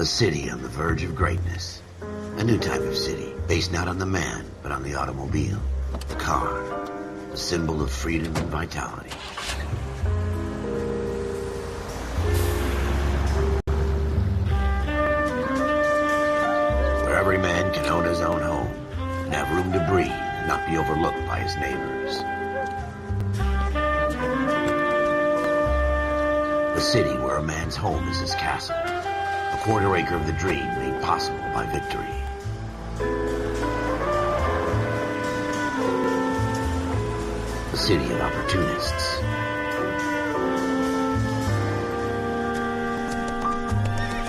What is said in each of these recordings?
A city on the verge of greatness. A new type of city, based not on the man, but on the automobile. The car. The symbol of freedom and vitality. Where every man can own his own home, and have room to breathe, and not be overlooked by his neighbors. The city where a man's home is his castle. A quarter acre of the dream made possible by victory. The city of opportunists.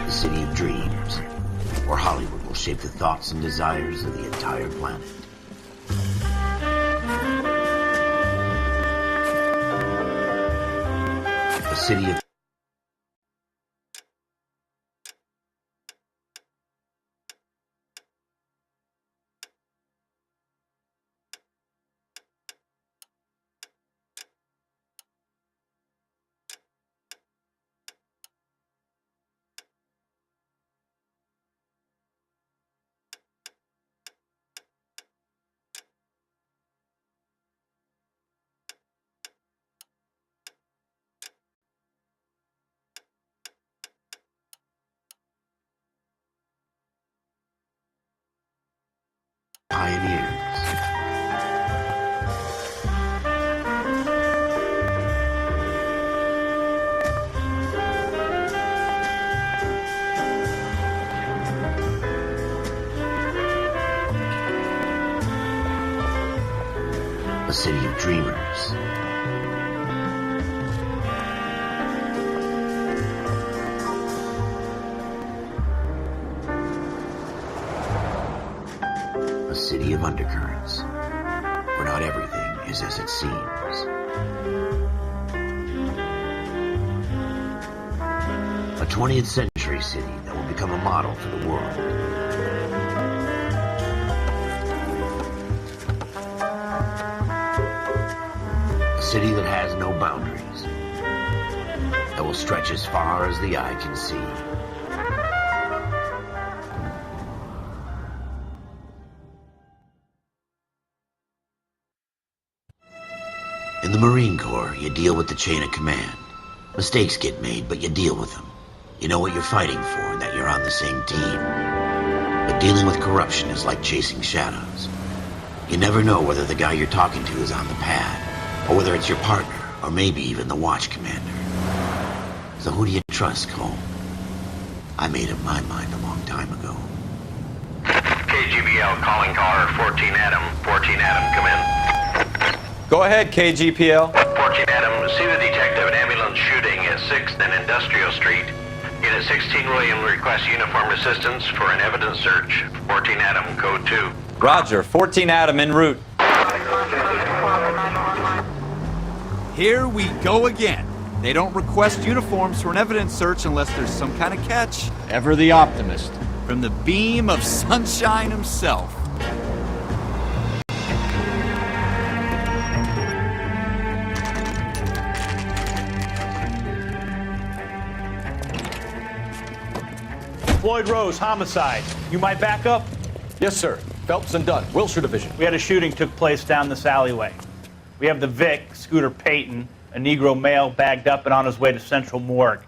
The city of dreams, where Hollywood will shape the thoughts and desires of the entire planet. The city of pioneers. A city of dreamers. A city of undercurrents, where not everything is as it seems. A 20th century city that will become a model for the world. A city that has no boundaries, that will stretch as far as the eye can see. In the Marine Corps, you deal with the chain of command. Mistakes get made, but you deal with them. You know what you're fighting for and that you're on the same team. But dealing with corruption is like chasing shadows. You never know whether the guy you're talking to is on the pad, or whether it's your partner, or maybe even the watch commander. So who do you trust, Cole? I made up my mind a long time ago. KGBL calling car 14 Adam. 14 Adam, come in. Go ahead, KGPL. 14 Adam, see the detective at ambulance shooting at 6th and Industrial Street. Unit 16 William requests uniformed assistance for an evidence search. 14 Adam, code 2. Roger, 14 Adam en route. Here we go again. They don't request uniforms for an evidence search unless there's some kind of catch. Ever the optimist. From the beam of sunshine himself. Floyd Rose, homicide. You might back up? Yes, sir. Phelps and Dunn, Wilshire Division. We had a shooting took place down this alleyway. We have the Vic, Scooter Payton, a Negro male bagged up and on his way to Central Morgue.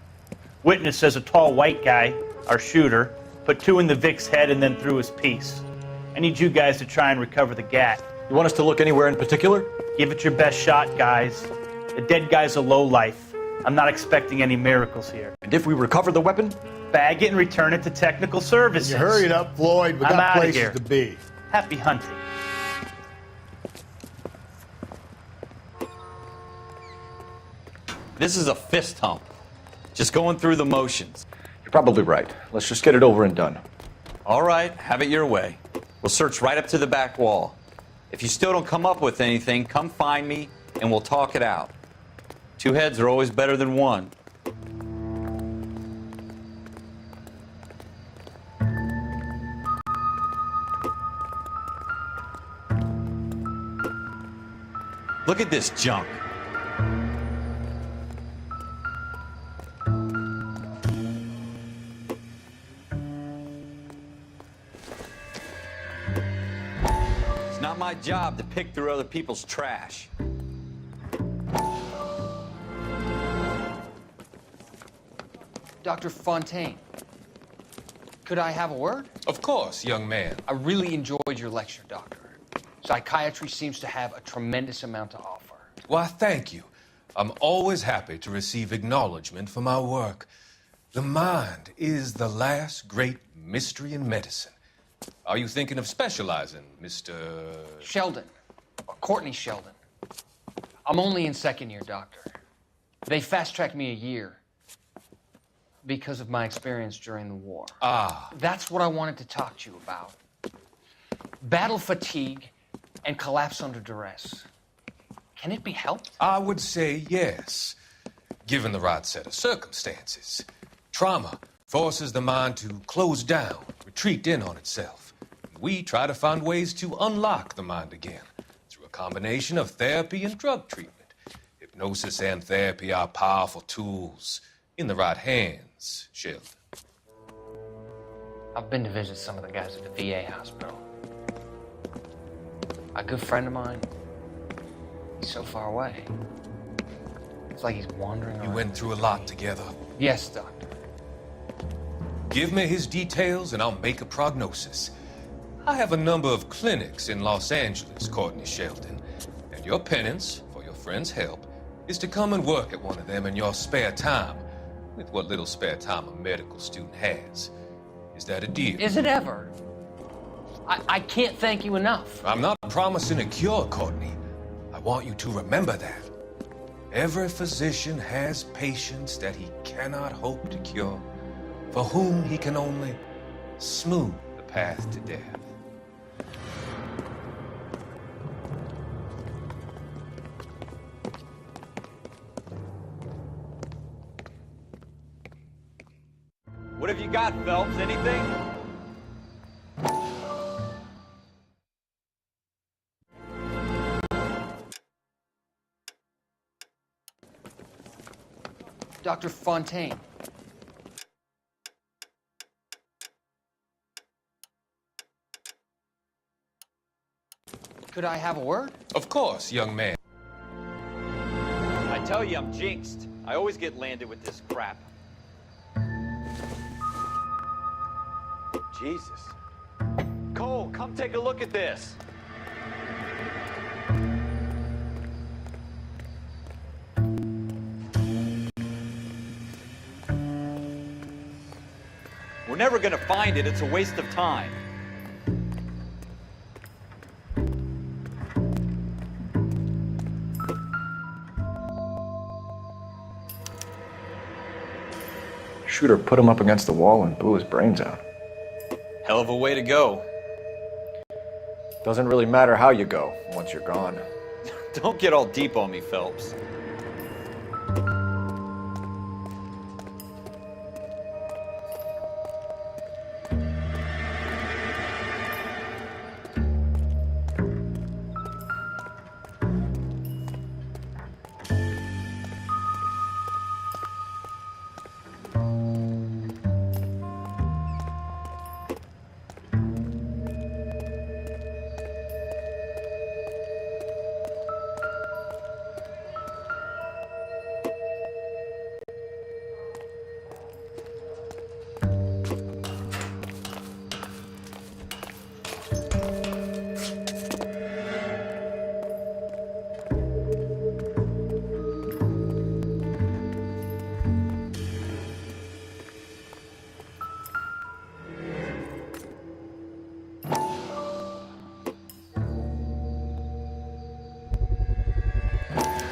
Witness says a tall white guy, our shooter, put 2 in the Vic's head and then threw his piece. I need you guys to try and recover the gat. You want us to look anywhere in particular? Give it your best shot, guys. The dead guy's a lowlife. I'm not expecting any miracles here. And if we recover the weapon? Bag it and return it to technical services. You hurry it up, Floyd. We I'm got outta places here. to be. Happy hunting. This is a fist hump. Just going through the motions. You're probably right. Let's just get it over and done. All right, have it your way. We'll search right up to the back wall. If you still don't come up with anything, come find me and we'll talk it out. 2 heads are always better than 1. Look at this junk. not my job to pick through other people's trash. Dr. Fontaine, could I have a word? Of course, young man. I really enjoyed your lecture, Doctor. Psychiatry seems to have a tremendous amount to offer. Why, thank you. I'm always happy to receive acknowledgement for my work. The mind is the last great mystery in medicine. Are you thinking of specializing, Mr. Sheldon, or Courtney Sheldon. I'm only in second year, Doctor. They fast-tracked me a year because of my experience during the war. Ah. That's what I wanted to talk to you about. Battle fatigue and collapse under duress. Can it be helped? I would say yes, given the right set of circumstances. Trauma forces the mind to close down, retreat in on itself. We try to find ways to unlock the mind again through a combination of therapy and drug treatment. Hypnosis and therapy are powerful tools in the right hands, Sheldon. I've been to visit some of the guys at the VA hospital. A good friend of mine, he's so far away. It's like he's wandering around. You went through a lot together. Yes, Doctor. Give me his details and I'll make a prognosis. I have a number of clinics in Los Angeles, Courtney Sheldon, and your penance for your friend's help is to come and work at one of them in your spare time, with what little spare time a medical student has. Is that a deal? Is it ever? I can't thank you enough. I'm not promising a cure, Courtney. I want you to remember that. Every physician has patients that he cannot hope to cure, for whom he can only smooth the path to death. What have you got, Phelps? Anything? Dr. Fontaine. Could I have a word? Of course, young man. I tell you, I'm jinxed. I always get landed with this crap. Jesus. Cole, come take a look at this. We're never gonna find it. It's a waste of time. Shooter put him up against the wall and blew his brains out. Hell of a way to go. Doesn't really matter how you go once you're gone. Don't get all deep on me, Phelps.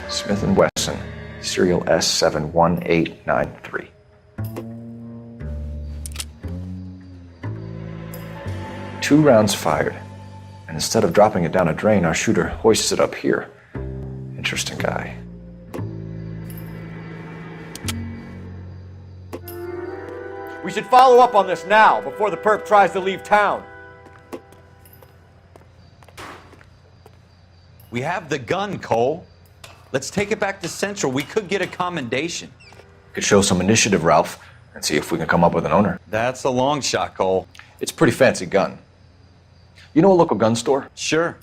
Smith & Wesson, serial S71893. Two rounds fired, and instead of dropping it down a drain, our shooter hoists it up here. Interesting guy. We should follow up on this now, before the perp tries to leave town. We have the gun, Cole. Let's take it back to Central. We could get a commendation. Could show some initiative, Ralph, and see if we can come up with an owner. That's a long shot, Cole. It's a pretty fancy gun. You know a local gun store? Sure.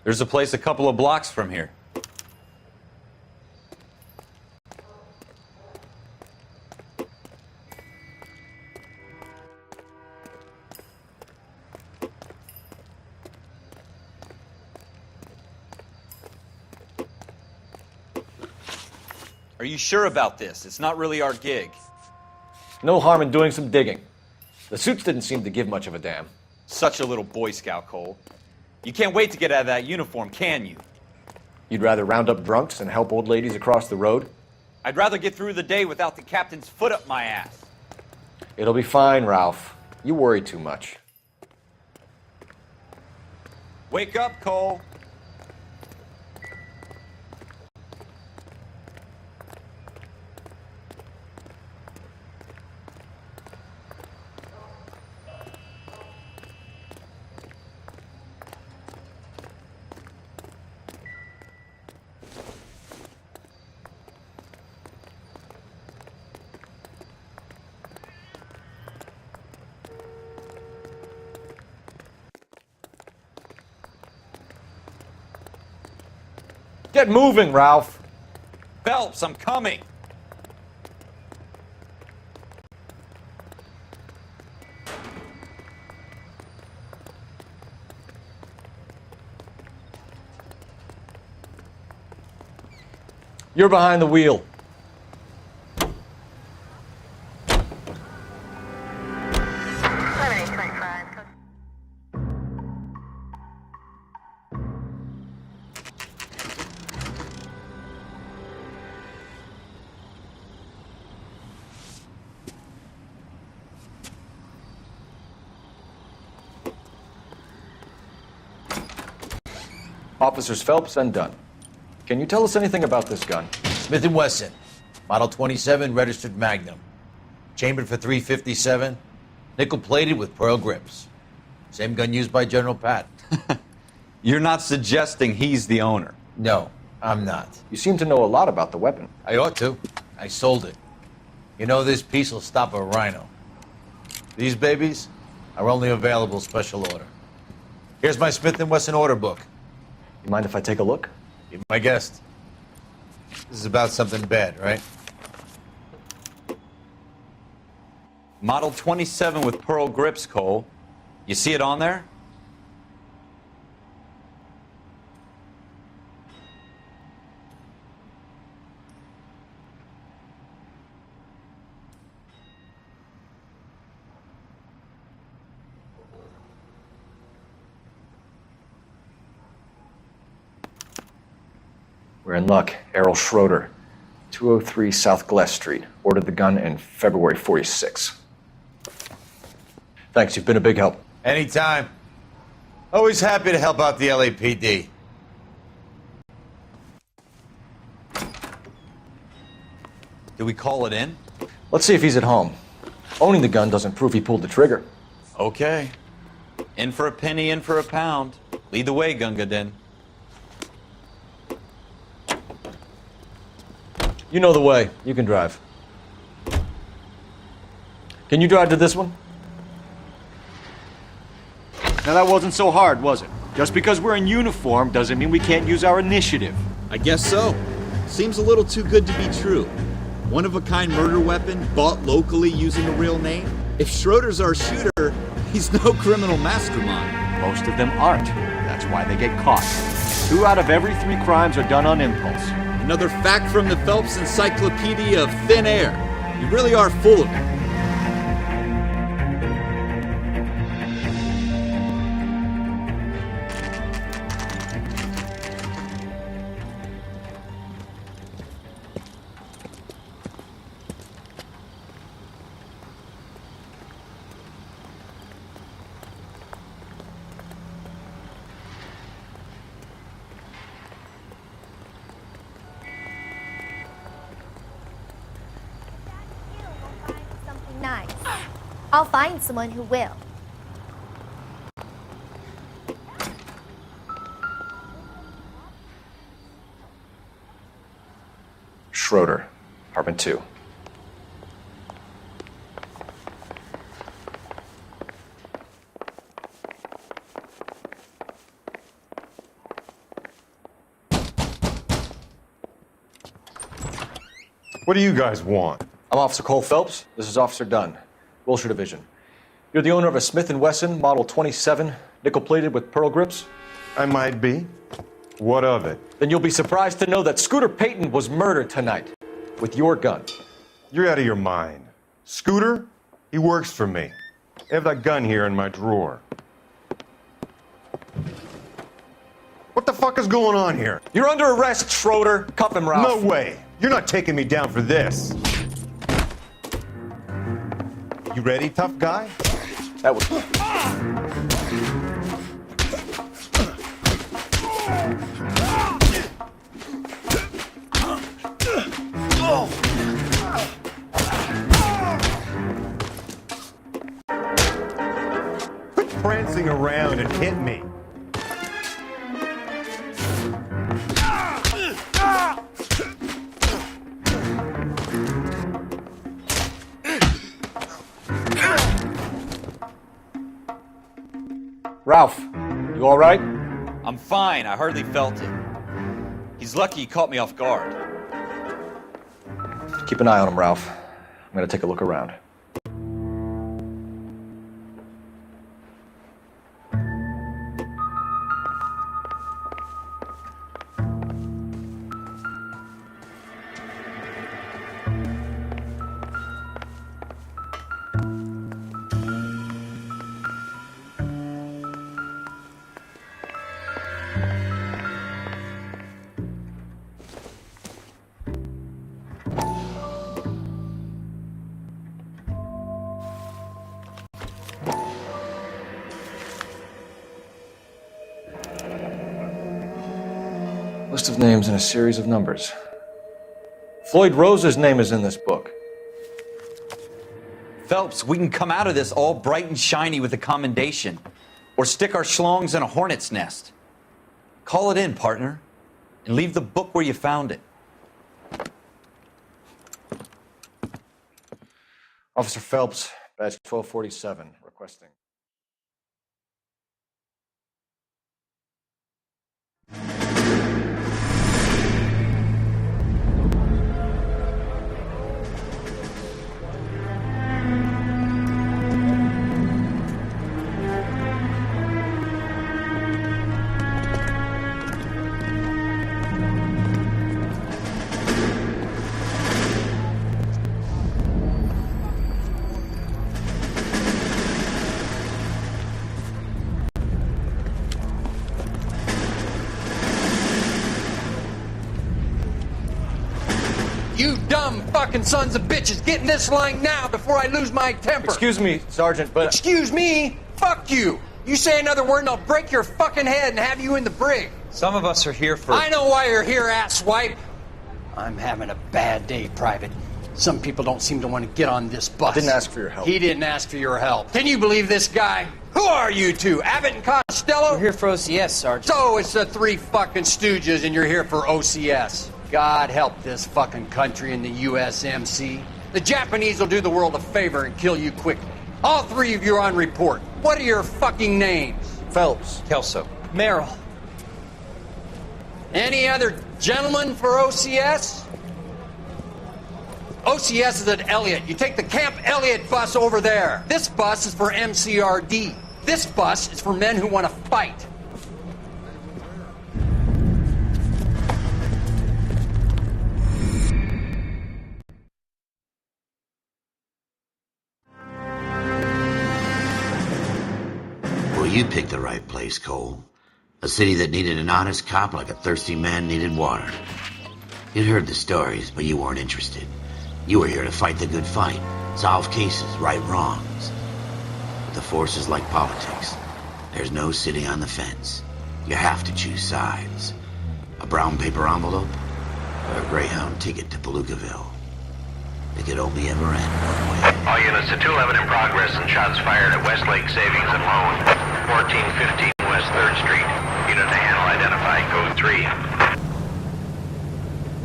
There's a place a couple of blocks from here. Are you sure about this? It's not really our gig. No harm in doing some digging. The suits didn't seem to give much of a damn. Such a little Boy Scout, Cole. You can't wait to get out of that uniform, can you? You'd rather round up drunks and help old ladies across the road? I'd rather get through the day without the captain's foot up my ass. It'll be fine, Ralph. You worry too much. Wake up, Cole. Get moving, Ralph. Phelps, I'm coming. You're behind the wheel. Officers Phelps and Dunn. Can you tell us anything about this gun? Smith & Wesson, Model 27, registered Magnum. Chambered for .357, nickel-plated with pearl grips. Same gun used by General Patton. You're not suggesting he's the owner? No, I'm not. You seem to know a lot about the weapon. I ought to. I sold it. You know, this piece will stop a rhino. These babies are only available special order. Here's my Smith & Wesson order book. You mind if I take a look? Be my guest. This is about something bad, right? Model 27 with pearl grips, Cole. You see it on there? We're in luck. Errol Schroeder, 203 South Glass Street. Ordered the gun in February '46. Thanks, you've been a big help. Anytime. Always happy to help out the LAPD. Do we call it in? Let's see if he's at home. Owning the gun doesn't prove he pulled the trigger. Okay. In for a penny, in for a pound. Lead the way, Gunga Din. You know the way. You can drive. Can you drive to this one? Now that wasn't so hard, was it? Just because we're in uniform doesn't mean we can't use our initiative. I guess so. Seems a little too good to be true. One-of-a-kind murder weapon bought locally using a real name? If Schroeder's our shooter, he's no criminal mastermind. Most of them aren't. That's why they get caught. 2 out of every 3 crimes are done on impulse. Another fact from the Phelps Encyclopedia of Thin Air. You really are full of it. Nice. I'll find someone who will. Schroeder, apartment 2. What do you guys want? I'm Officer Cole Phelps. This is Officer Dunn, Wilshire Division. You're the owner of a Smith & Wesson Model 27, nickel-plated with pearl grips? I might be. What of it? Then you'll be surprised to know that Scooter Payton was murdered tonight with your gun. You're out of your mind. Scooter? He works for me. I have that gun here in my drawer. What the fuck is going on here? You're under arrest, Schroeder. Cuff him, Ralph. No way. You're not taking me down for this. You ready, tough guy? That was... Quit prancing around and hit me. Ralph, you all right? I'm fine. I hardly felt it. He's lucky he caught me off guard. Keep an eye on him, Ralph. I'm gonna take a look around. List of names and a series of numbers. Floyd Rose's name is in this book. Phelps, we can come out of this all bright and shiny with a commendation. Or stick our schlongs in a hornet's nest. Call it in, partner. And leave the book where you found it. Officer Phelps, badge 1247, requesting. You dumb fucking sons of bitches, get in this line now before I lose my temper. Excuse me, Sergeant, but... Excuse me? Fuck you. You say another word and I'll break your fucking head and have you in the brig. Some of us are here for... I know why you're here, asswipe. I'm having a bad day, Private. Some people don't seem to want to get on this bus. I didn't ask for your help. He didn't ask for your help. Can you believe this guy? Who are you two? Abbott and Costello? We're here for OCS, Sergeant. So it's the three fucking stooges and you're here for OCS. God help this fucking country and the USMC. The Japanese will do the world a favor and kill you quickly. All three of you are on report. What are your fucking names? Phelps. Kelso. Merrill. Any other gentlemen for OCS? OCS is at Elliott. You take the Camp Elliott bus over there. This bus is for MCRD. This bus is for men who want to fight. Well, you picked the right place, Cole. A city that needed an honest cop like a thirsty man needed water. You'd heard the stories, but you weren't interested. You were here to fight the good fight, solve cases, right wrongs. But the force is like politics. There's no sitting on the fence. You have to choose sides. A brown paper envelope, or a Greyhound ticket to Palookaville. It could only ever end one way. All units to 211 in progress and shots fired at Westlake Savings and Loan, 1415 West 3rd Street. Unit to handle identify code 3.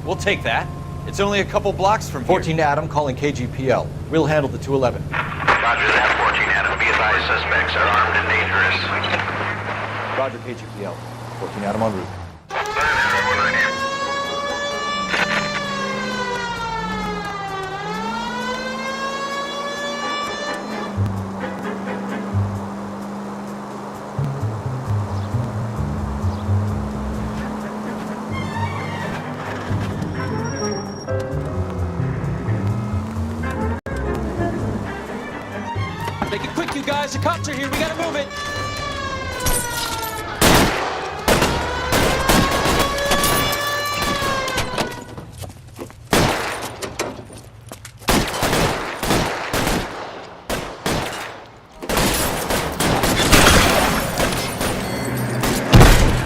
We'll take that. It's only a couple blocks from here. 14 Adam calling KGPL. We'll handle the 211. Roger that, 14 Adam. Be advised, suspects are armed and dangerous. Roger, KGPL. 14 Adam en route. 9 Adam, 9 Adam. Stretcher here, we gotta move it!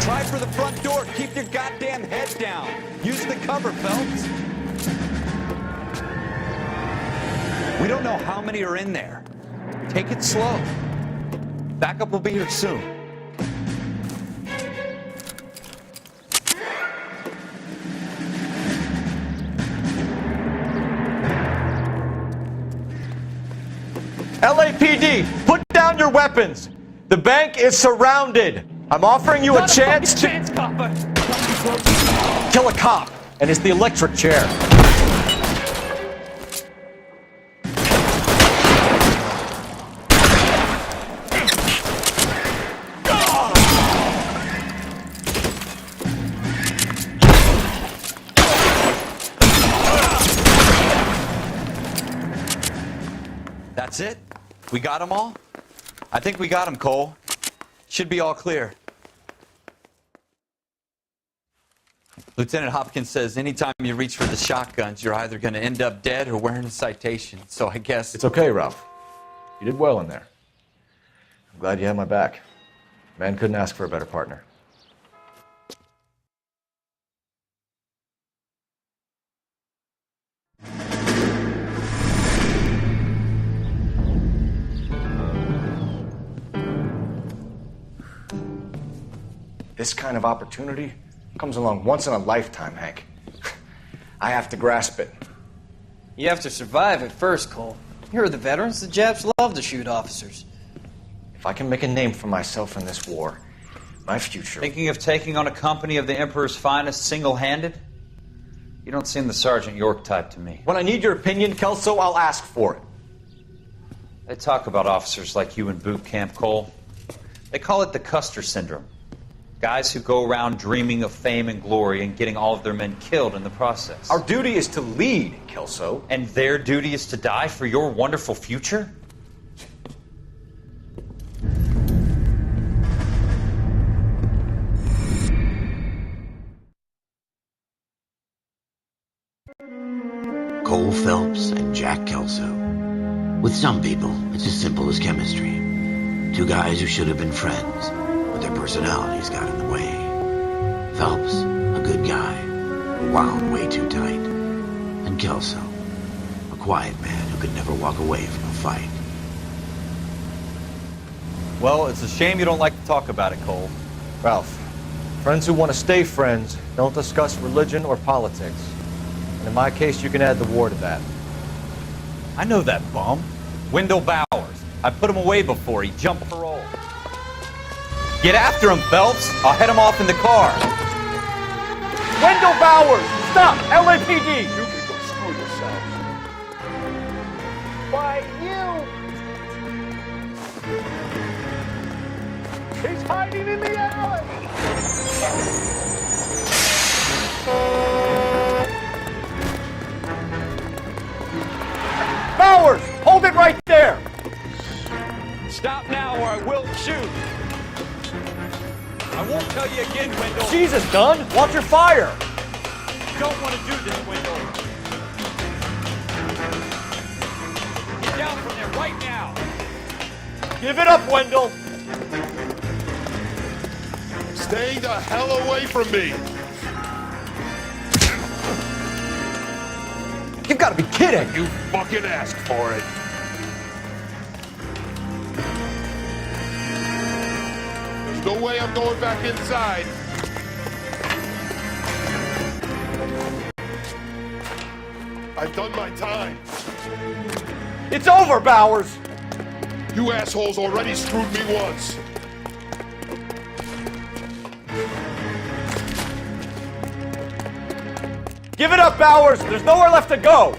Try for the front door. Keep your goddamn head down. Use the cover, Phelps. We don't know how many are in there. Take it slow. Backup will be here soon. LAPD, put down your weapons. The bank is surrounded. I'm offering you a chance to kill a cop, and it's the electric chair. That's it? We got them all? I think we got them, Cole. Should be all clear. Lieutenant Hopkins says anytime you reach for the shotguns, you're either going to end up dead or wearing a citation. So I guess... It's okay, Ralph. You did well in there. I'm glad you had my back. Man couldn't ask for a better partner. This kind of opportunity comes along once in a lifetime, Hank. I have to grasp it. You have to survive it first, Cole. Here are the veterans. The Japs love to shoot officers. If I can make a name for myself in this war, my future... Thinking of taking on a company of the Emperor's finest single-handed? You don't seem the Sergeant York type to me. When I need your opinion, Kelso, I'll ask for it. They talk about officers like you in boot camp, Cole. They call it the Custer syndrome. Guys who go around dreaming of fame and glory and getting all of their men killed in the process. Our duty is to lead, Kelso. And their duty is to die for your wonderful future? Cole Phelps and Jack Kelso. With some people, it's as simple as chemistry. Two guys who should have been friends, but their personalities got in the way. Phelps, a good guy, who wound way too tight. And Kelso, a quiet man who could never walk away from a fight. Well, it's a shame you don't like to talk about it, Cole. Ralph, friends who want to stay friends don't discuss religion or politics. And in my case, you can add the war to that. I know that bum. Wendell Bowers. I put him away before he jumped parole. Get after him, Phelps. I'll head him off in the car. Wendell Bowers! Stop! LAPD! You can go screw yourself. Why, you! He's hiding in the alley! Bowers! Hold it right there! Stop now or I will shoot! I won't tell you again, Wendell. Jesus, Dunn! Watch your fire! You don't want to do this, Wendell. Get down from there right now. Give it up, Wendell! Stay the hell away from me! You've got to be kidding! You fucking asked for it! There's no way I'm going back inside. I've done my time. It's over, Bowers! You assholes already screwed me once. Give it up, Bowers! There's nowhere left to go!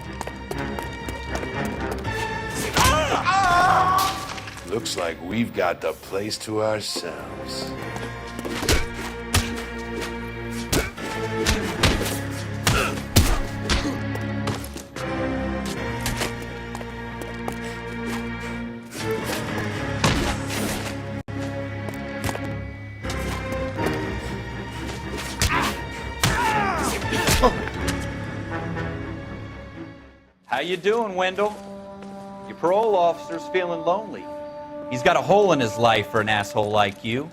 Looks like we've got the place to ourselves. you doing, Wendell? Your parole officer's feeling lonely. He's got a hole in his life for an asshole like you.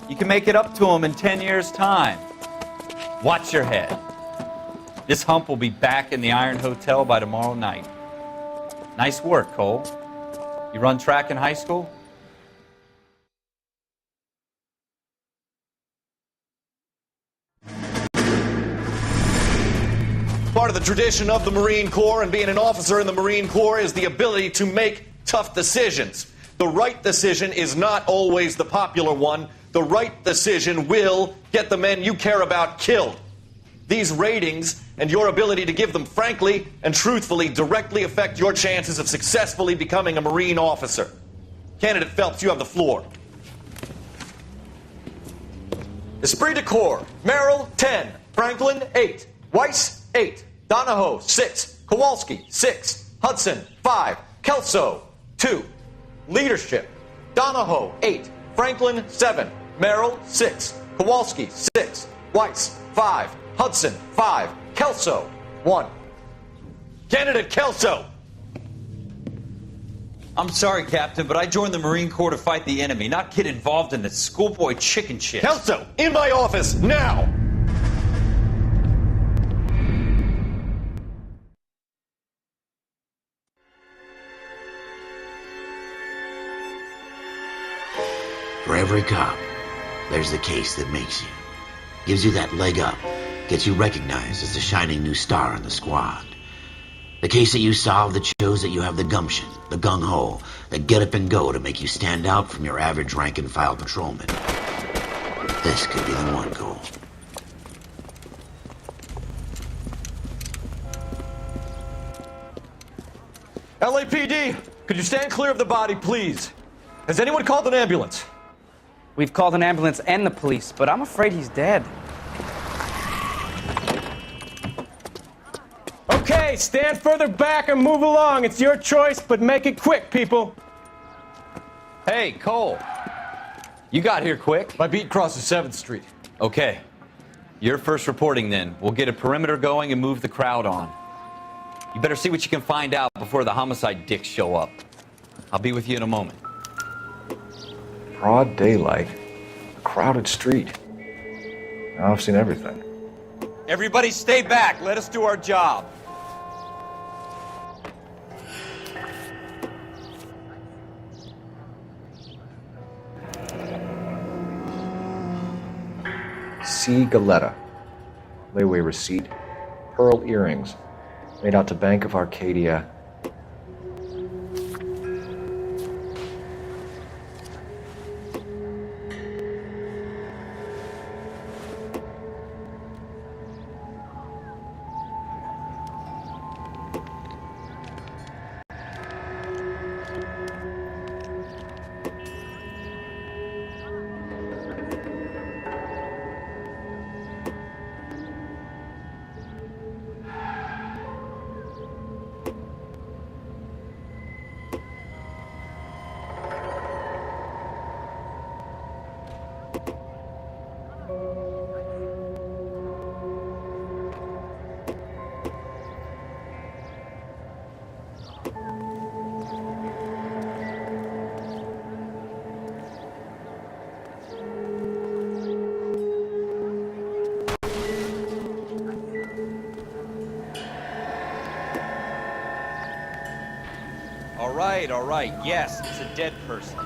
You can make it up to him in 10 years' time. Watch your head. This hump will be back in the Iron Hotel by tomorrow night. Nice work, Cole. You run track in high school? Part of the tradition of the Marine Corps and being an officer in the Marine Corps is the ability to make tough decisions. The right decision is not always the popular one. The right decision will get the men you care about killed. These ratings and your ability to give them frankly and truthfully directly affect your chances of successfully becoming a Marine officer. Candidate Phelps, you have the floor. Esprit de Corps, Merrill, 10. Franklin, 8. Weiss, 8. Donahoe, 6. Kowalski, 6. Hudson, 5. Kelso, 2. Leadership, Donahoe, 8. Franklin, 7. Merrill, 6. Kowalski, 6. Weiss, 5. Hudson, 5. Kelso, 1. Candidate Kelso. I'm sorry, Captain, but I joined the Marine Corps to fight the enemy, not get involved in this schoolboy chicken shit. Kelso, in my office, now! For every cop, there's the case that makes you. Gives you that leg up. Gets you recognized as the shining new star in the squad. The case that you solve that shows that you have the gumption, the gung-ho, the get up and go to make you stand out from your average rank-and-file patrolman. This could be the one, Cole. LAPD, could you stand clear of the body, please? Has anyone called an ambulance? We've called an ambulance and the police, but I'm afraid he's dead. Okay, stand further back and move along. It's your choice, but make it quick, people. Hey, Cole. You got here quick. My beat crosses 7th Street. Okay. You're first reporting then. We'll get a perimeter going and move the crowd on. You better see what you can find out before the homicide dicks show up. I'll be with you in a moment. Broad daylight, a crowded street. Now I've seen everything. Everybody stay back. Let us do our job. C. Galetta. Layaway receipt. Pearl earrings. Made out to Bank of Arcadia. All right. Yes, it's a dead person.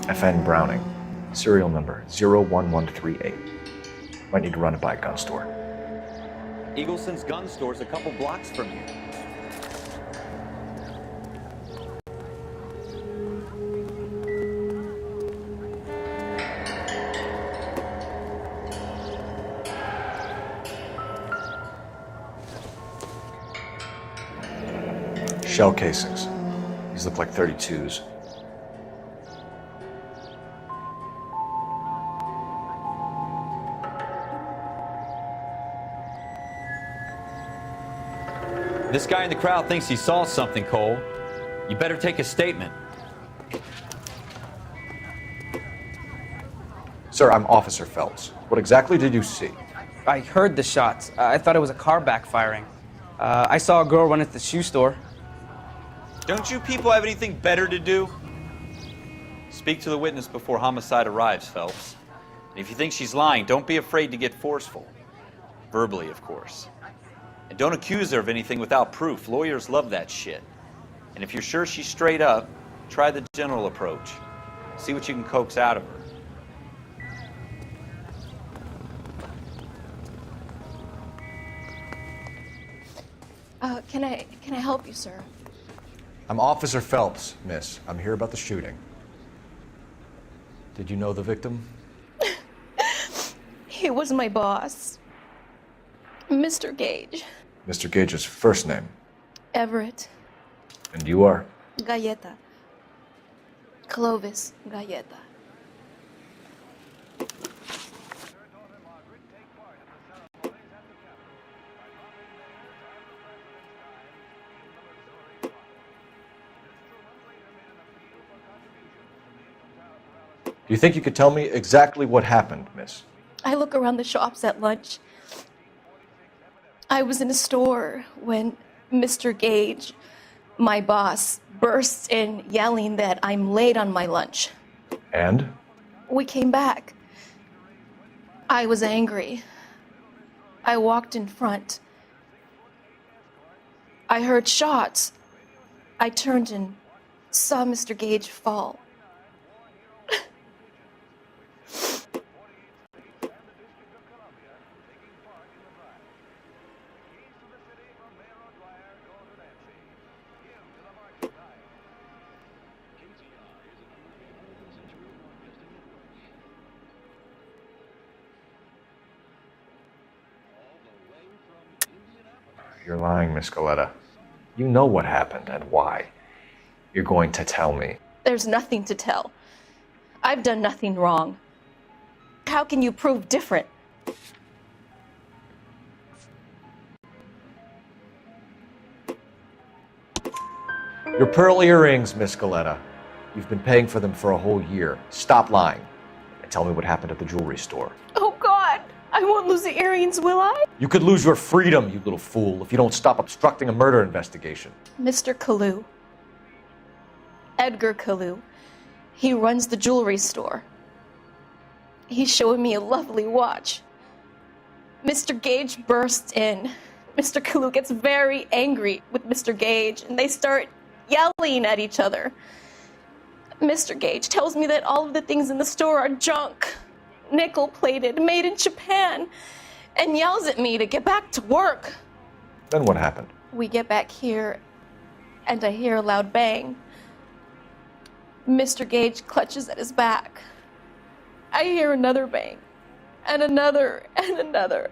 FN Browning. Serial number 01138. Might need to run it by a gun store. Eagleson's gun store's a couple blocks from here. Shell casings. These look like 32s. This guy in the crowd thinks he saw something, Cole. You better take a statement. Sir, I'm Officer Phelps. What exactly did you see? I heard the shots. I thought it was a car backfiring. I saw a girl run into the shoe store. Don't you people have anything better to do? Speak to the witness before homicide arrives, Phelps. And if you think she's lying, don't be afraid to get forceful. Verbally, of course. And don't accuse her of anything without proof. Lawyers love that shit. And if you're sure she's straight up, try the general approach. See what you can coax out of her. Can I help you, sir? I'm Officer Phelps, miss. I'm here about the shooting. Did you know the victim? He was my boss, Mr. Gage. Mr. Gage's first name. Everett. And you are? Galleta. Clovis Galleta. Do you think you could tell me exactly what happened, miss? I look around the shops at lunch. I was in a store when Mr. Gage, my boss, bursts in yelling that I'm late on my lunch. And? We came back. I was angry. I walked in front. I heard shots. I turned and saw Mr. Gage fall. You're lying, Miss Galleta. You know what happened and why. You're going to tell me. There's nothing to tell. I've done nothing wrong. How can you prove different? Your pearl earrings, Miss Galleta. You've been paying for them for a whole year. Stop lying and tell me what happened at the jewelry store. Oh, God! I won't lose the earrings, will I? You could lose your freedom, you little fool, if you don't stop obstructing a murder investigation. Mr. Kalu. Edgar Kalu. He runs the jewelry store. He's showing me a lovely watch. Mr. Gage bursts in. Mr. Kalu gets very angry with Mr. Gage, and they start yelling at each other. Mr. Gage tells me that all of the things in the store are junk, nickel-plated, made in Japan, and yells at me to get back to work. Then what happened? We get back here, and I hear a loud bang. Mr. Gage clutches at his back. I hear another bang, and another, and another.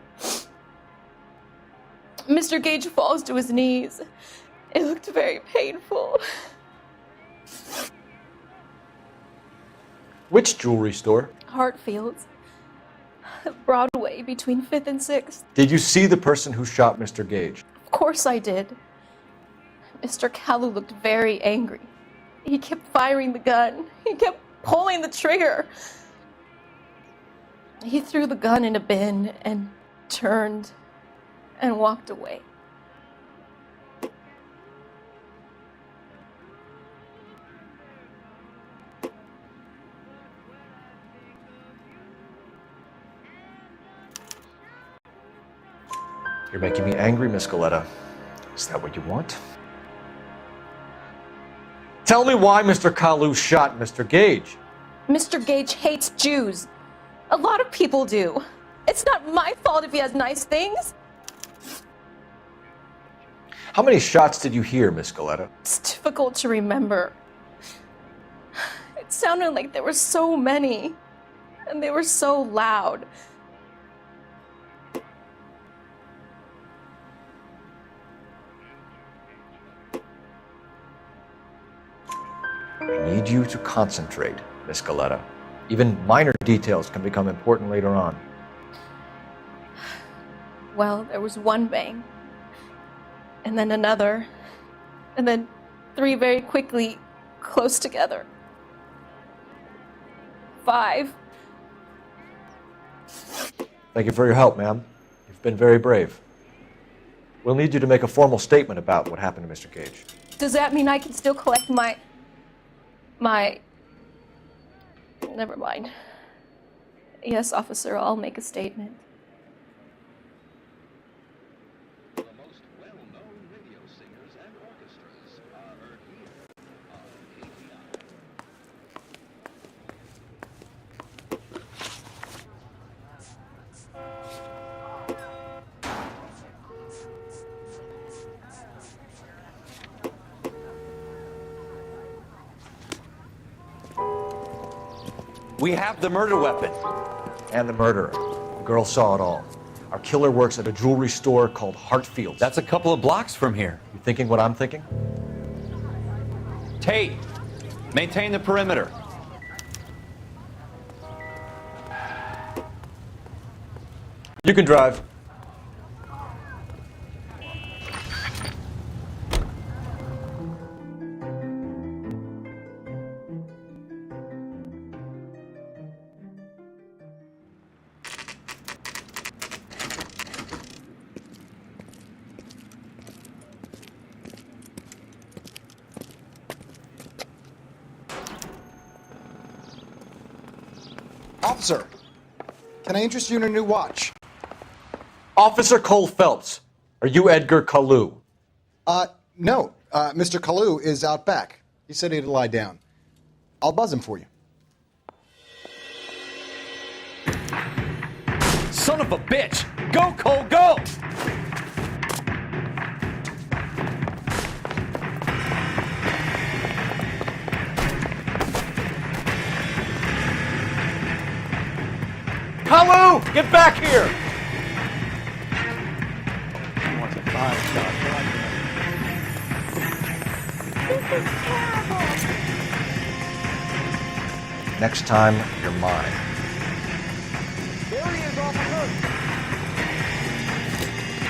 Mr. Gage falls to his knees. It looked very painful. Which jewelry store? Hartfield's. Broadway, between 5th and 6th. Did you see the person who shot Mr. Gage? Of course I did. Mr. Kalu looked very angry. He kept firing the gun. He kept pulling the trigger. He threw the gun in a bin and turned and walked away. You're making me angry, Miss Galleta. Is that what you want? Tell me why Mr. Kalu shot Mr. Gage. Mr. Gage hates Jews. A lot of people do. It's not my fault if he has nice things. How many shots did you hear, Miss Galleta? It's difficult to remember. It sounded like there were so many, and they were so loud. I need you to concentrate, Miss Galleta. Even minor details can become important later on. Well, there was one bang, and then another, and then 3 very quickly, close together. 5, Thank you for your help, ma'am. You've been very brave. We'll need you to make a formal statement about what happened to Mr. Gage. Does that mean I can still collect my... Never mind. Yes, officer, I'll make a statement. We have the murder weapon. And the murderer. The girl saw it all. Our killer works at a jewelry store called Hartfield's. That's a couple of blocks from here. You thinking what I'm thinking? Tate, maintain the perimeter. You can drive. Officer, can I interest you in a new watch? Officer Cole Phelps, are you Edgar Kalu? No. Mr. Kalu is out back. He said he'd lie down. I'll buzz him for you. Son of a bitch! Go, Cole, go! Kalu, get back here! Next time, you're mine. There he is, officer!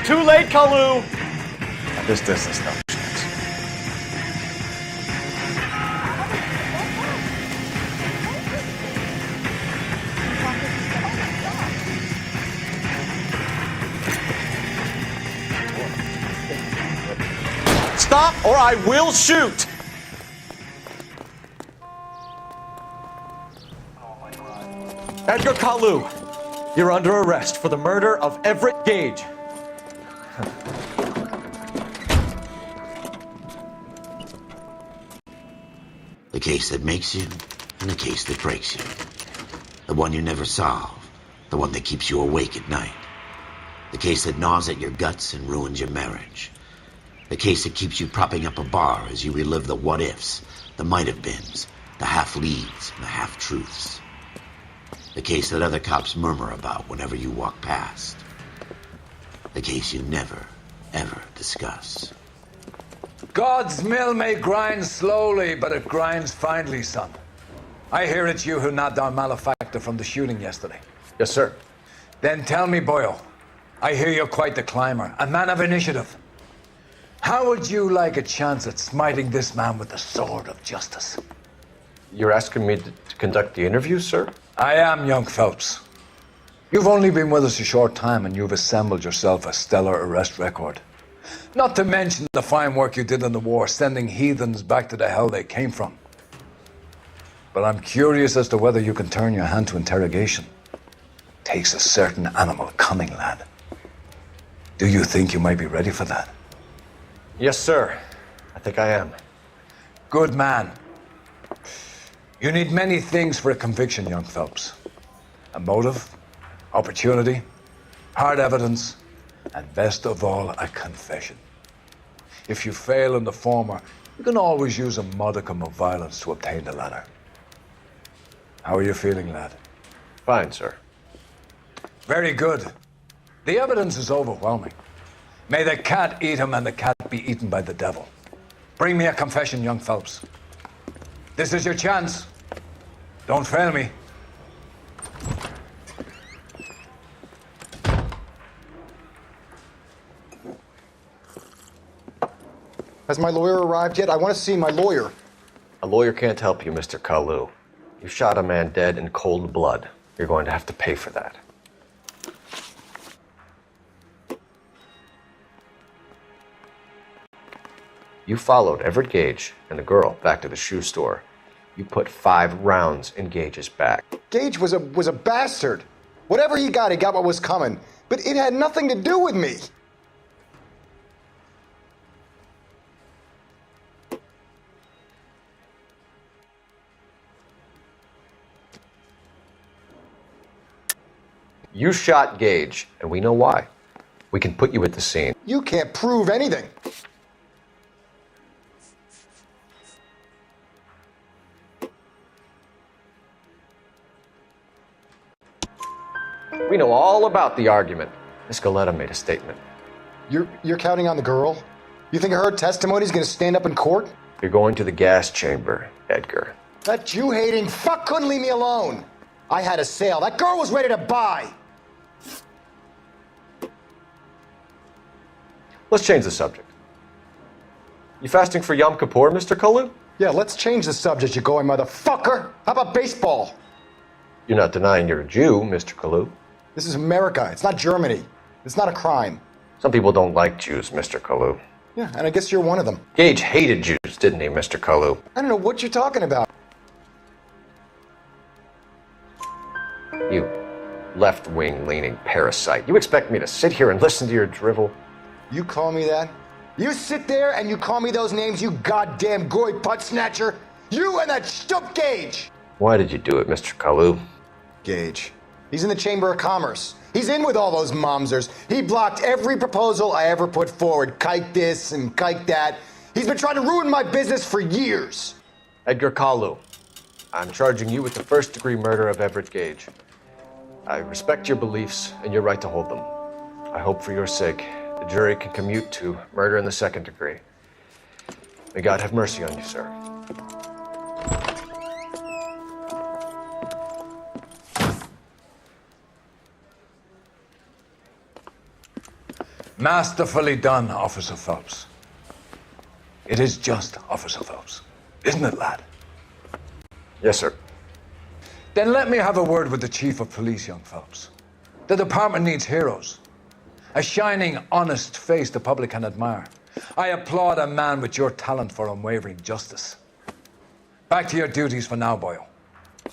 Too late, Kalu! At this distance, no chance. Stop, or I will shoot! Edgar Kalu, you're under arrest for the murder of Everett Gage. The case that makes you, and the case that breaks you. The one you never solve, the one that keeps you awake at night. The case that gnaws at your guts and ruins your marriage. The case that keeps you propping up a bar as you relive the what-ifs, the might-have-beens, the half-leads, and the half-truths. The case that other cops murmur about whenever you walk past. The case you never, ever discuss. God's mill may grind slowly, but it grinds finely, son. I hear it's you who knocked down Malefactor from the shooting yesterday. Yes, sir. Then tell me, Boyle, I hear you're quite the climber, a man of initiative. How would you like a chance at smiting this man with the sword of justice? You're asking me to conduct the interview, sir? I am, young Phelps. You've only been with us a short time and you've assembled yourself a stellar arrest record. Not to mention the fine work you did in the war, sending heathens back to the hell they came from. But I'm curious as to whether you can turn your hand to interrogation. Takes a certain animal cunning, lad. Do you think you might be ready for that? Yes, sir. I think I am. Good man. You need many things for a conviction, young Phelps. A motive, opportunity, hard evidence, and best of all, a confession. If you fail in the former, you can always use a modicum of violence to obtain the latter. How are you feeling, lad? Fine, sir. Very good. The evidence is overwhelming. May the cat eat him and the cat be eaten by the devil. Bring me a confession, young Phelps. This is your chance. Don't fail me. Has my lawyer arrived yet? I want to see my lawyer. A lawyer can't help you, Mr. Kalu. You shot a man dead in cold blood. You're going to have to pay for that. You followed Everett Gage and the girl back to the shoe store. You put 5 rounds in Gage's back. Gage was a bastard. Whatever he got what was coming. But it had nothing to do with me. You shot Gage, and we know why. We can put you at the scene. You can't prove anything. We know all about the argument. Miss Galetta made a statement. You're counting on the girl? You think her testimony's gonna stand up in court? You're going to the gas chamber, Edgar. That Jew-hating fuck couldn't leave me alone. I had a sale. That girl was ready to buy. Let's change the subject. You fasting for Yom Kippur, Mr. Kalu? Yeah, let's change the subject, you going motherfucker. How about baseball? You're not denying you're a Jew, Mr. Kalu. This is America. It's not Germany. It's not a crime. Some people don't like Jews, Mr. Kalu. Yeah, and I guess you're one of them. Gage hated Jews, didn't he, Mr. Kalu? I don't know what you're talking about. You left-wing leaning parasite. You expect me to sit here and listen to your drivel? You call me that? You sit there and you call me those names, you goddamn goy butt snatcher? You and that stup Gage! Why did you do it, Mr. Kalu? Gage. He's in the Chamber of Commerce. He's in with all those momsers. He blocked every proposal I ever put forward. Kike this and kike that. He's been trying to ruin my business for years. Edgar Kalu, I'm charging you with the first-degree murder of Everett Gage. I respect your beliefs and your right to hold them. I hope for your sake the jury can commute to murder in the second degree. May God have mercy on you, sir. Masterfully done, Officer Phelps. It is just Officer Phelps, isn't it, lad? Yes, sir. Then let me have a word with the Chief of Police, young Phelps. The department needs heroes. A shining, honest face the public can admire. I applaud a man with your talent for unwavering justice. Back to your duties for now, Boyle.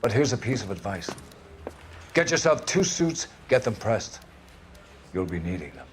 But here's a piece of advice. Get yourself 2 suits, get them pressed. You'll be needing them.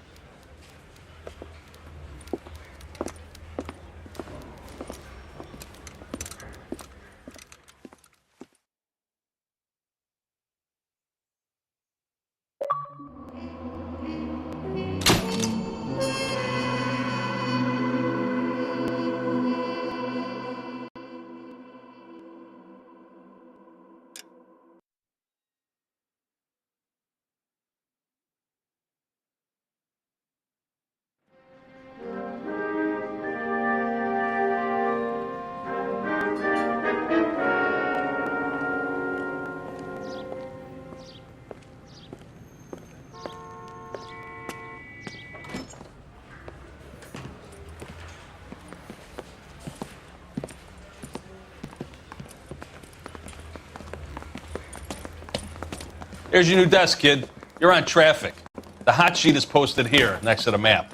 Here's your new desk, kid. You're on traffic. The hot sheet is posted here, next to the map.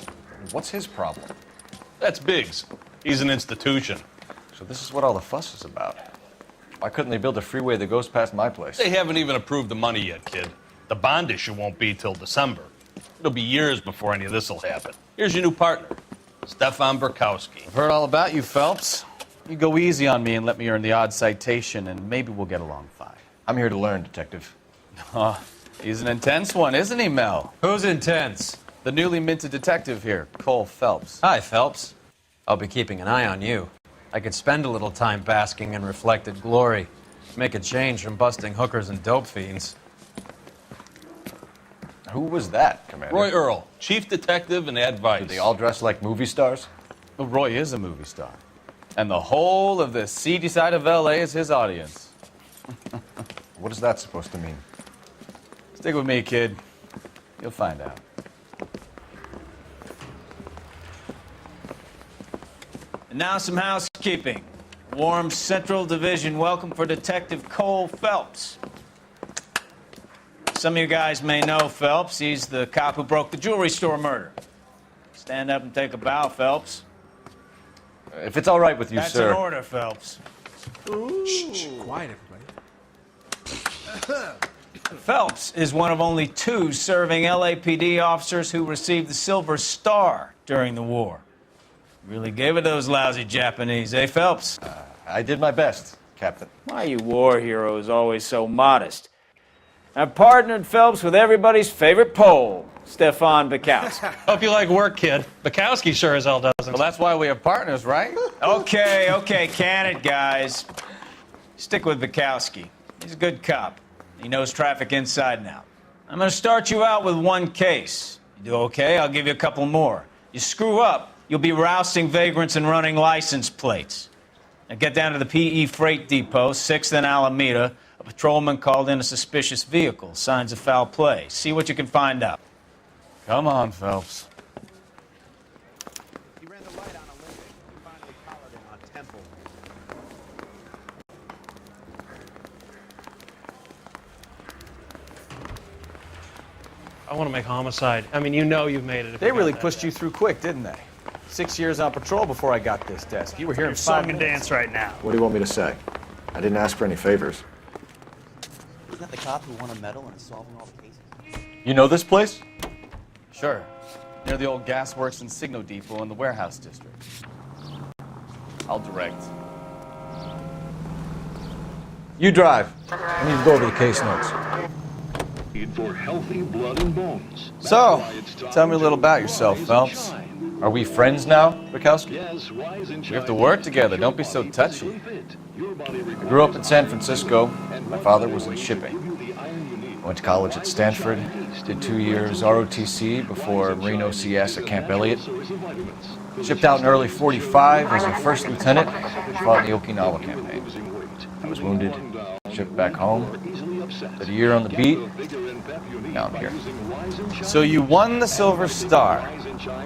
What's his problem? That's Biggs. He's an institution. So this is what all the fuss is about. Why couldn't they build a freeway that goes past my place? They haven't even approved the money yet, kid. The bond issue won't be till December. It'll be years before any of this will happen. Here's your new partner, Stefan Burkowski. I've heard all about you, Phelps. You go easy on me and let me earn the odd citation, and maybe we'll get along fine. I'm here to learn, Detective. Oh, he's an intense one, isn't he, Mel? Who's intense? The newly minted detective here, Cole Phelps. Hi, Phelps. I'll be keeping an eye on you. I could spend a little time basking in reflected glory. Make a change from busting hookers and dope fiends. Who was that, Commander? Roy Earl, chief detective and advice. Do they all dress like movie stars? Well, Roy is a movie star. And the whole of the seedy side of L.A. is his audience. What is that supposed to mean? Stick with me, kid. You'll find out. And now some housekeeping. Warm Central Division welcome for Detective Cole Phelps. Some of you guys may know Phelps. He's the cop who broke the jewelry store murder. Stand up and take a bow, Phelps. If it's all right with you, That's sir. an order, Phelps. Shh, quiet, everybody. Phelps is one of only 2 serving LAPD officers who received the Silver Star during the war. Really gave it to those lousy Japanese, eh, Phelps? I did my best, Captain. Why you war heroes always so modest? I've partnered Phelps with everybody's favorite Pole, Stefan Bukowski. Hope you like work, kid. Bukowski sure as hell doesn't. Well, that's why we have partners, right? Okay, can it, guys. Stick with Bukowski. He's a good cop. He knows traffic inside and out. I'm going to start you out with 1 case. You do okay, I'll give you a couple more. You screw up, you'll be rousting vagrants and running license plates. Now get down to the PE Freight Depot, 6th and Alameda. A patrolman called in a suspicious vehicle. Signs of foul play. See what you can find out. Come on, Phelps. He ran the light on Olympic. We finally collared him on Temple. I want to make homicide. I mean, you know you've made it. They really pushed you through quick, didn't they? 6 years on patrol before I got this desk. You were here in 5 song and minutes. dance right now. What do you want me to say? I didn't ask for any favors. Isn't that the cop who won a medal and is solving all the cases? You know this place? Sure. Near the old gasworks and Signo Depot in the warehouse district. I'll direct. You drive. I need to go over the case notes. For healthy blood and bones. So, tell me a little about yourself, Phelps. Are we friends now, Bukowski? We have to work together. Don't be so touchy. I grew up in San Francisco. My father was in shipping. I went to college at Stanford, did 2 years ROTC before Marine OCS at Camp Elliott. Shipped out in early '45 as a first lieutenant, fought in the Okinawa campaign. I was wounded, shipped back home, did a year on the beat, now I'm here. So you won the Silver Star.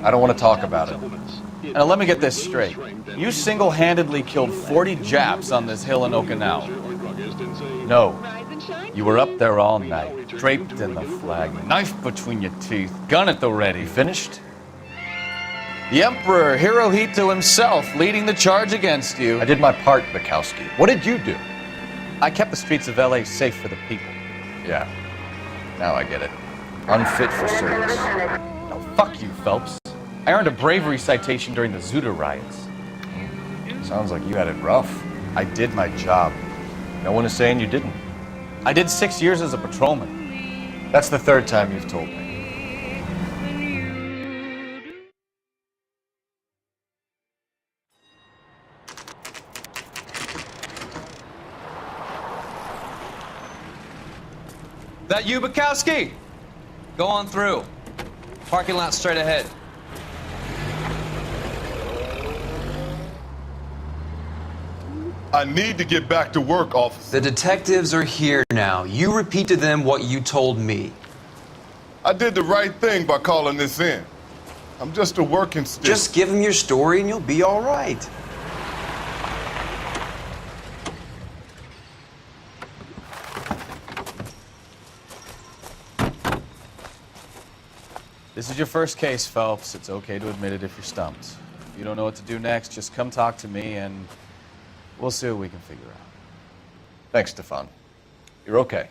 I don't want to talk about it. Now let me get this straight. You single-handedly killed 40 Japs on this hill in Okinawa. No. You were up there all night, draped in the flag, knife between your teeth, gun at the ready. Finished? The Emperor Hirohito himself leading the charge against you. I did my part, Bukowski. What did you do? I kept the streets of LA safe for the people. Yeah. Now I get it. Unfit for service. No, fuck you, Phelps. I earned a bravery citation during the Zuda riots. Sounds like you had it rough. I did my job. No one is saying you didn't. I did 6 years as a patrolman. That's the 3rd time you've told me. That you, Bukowski? Go on through. Parking lot straight ahead. I need to get back to work, officer. The detectives are here now. You repeat to them what you told me. I did the right thing by calling this in. I'm just a working stick. Just give them your story and you'll be all right. This is your first case, Phelps. It's okay to admit it if you're stumped. If you don't know what to do next, just come talk to me and we'll see what we can figure out. Thanks, Stefan. You're okay.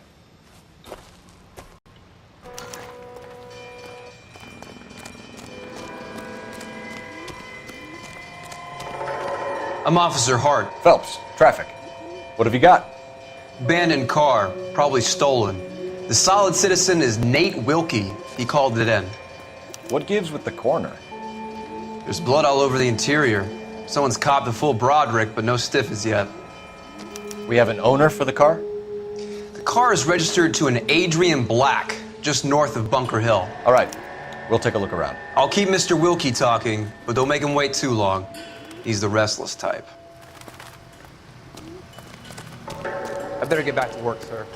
I'm Officer Hart. Phelps, traffic. What have you got? Abandoned car, probably stolen. The solid citizen is Nate Wilkie. He called it in. What gives with the corner? There's blood all over the interior. Someone's copped a full Broderick, but no stiff as yet. We have an owner for the car? The car is registered to an Adrian Black, just north of Bunker Hill. All right, we'll take a look around. I'll keep Mr. Wilkie talking, but don't make him wait too long. He's the restless type. I better get back to work, sir.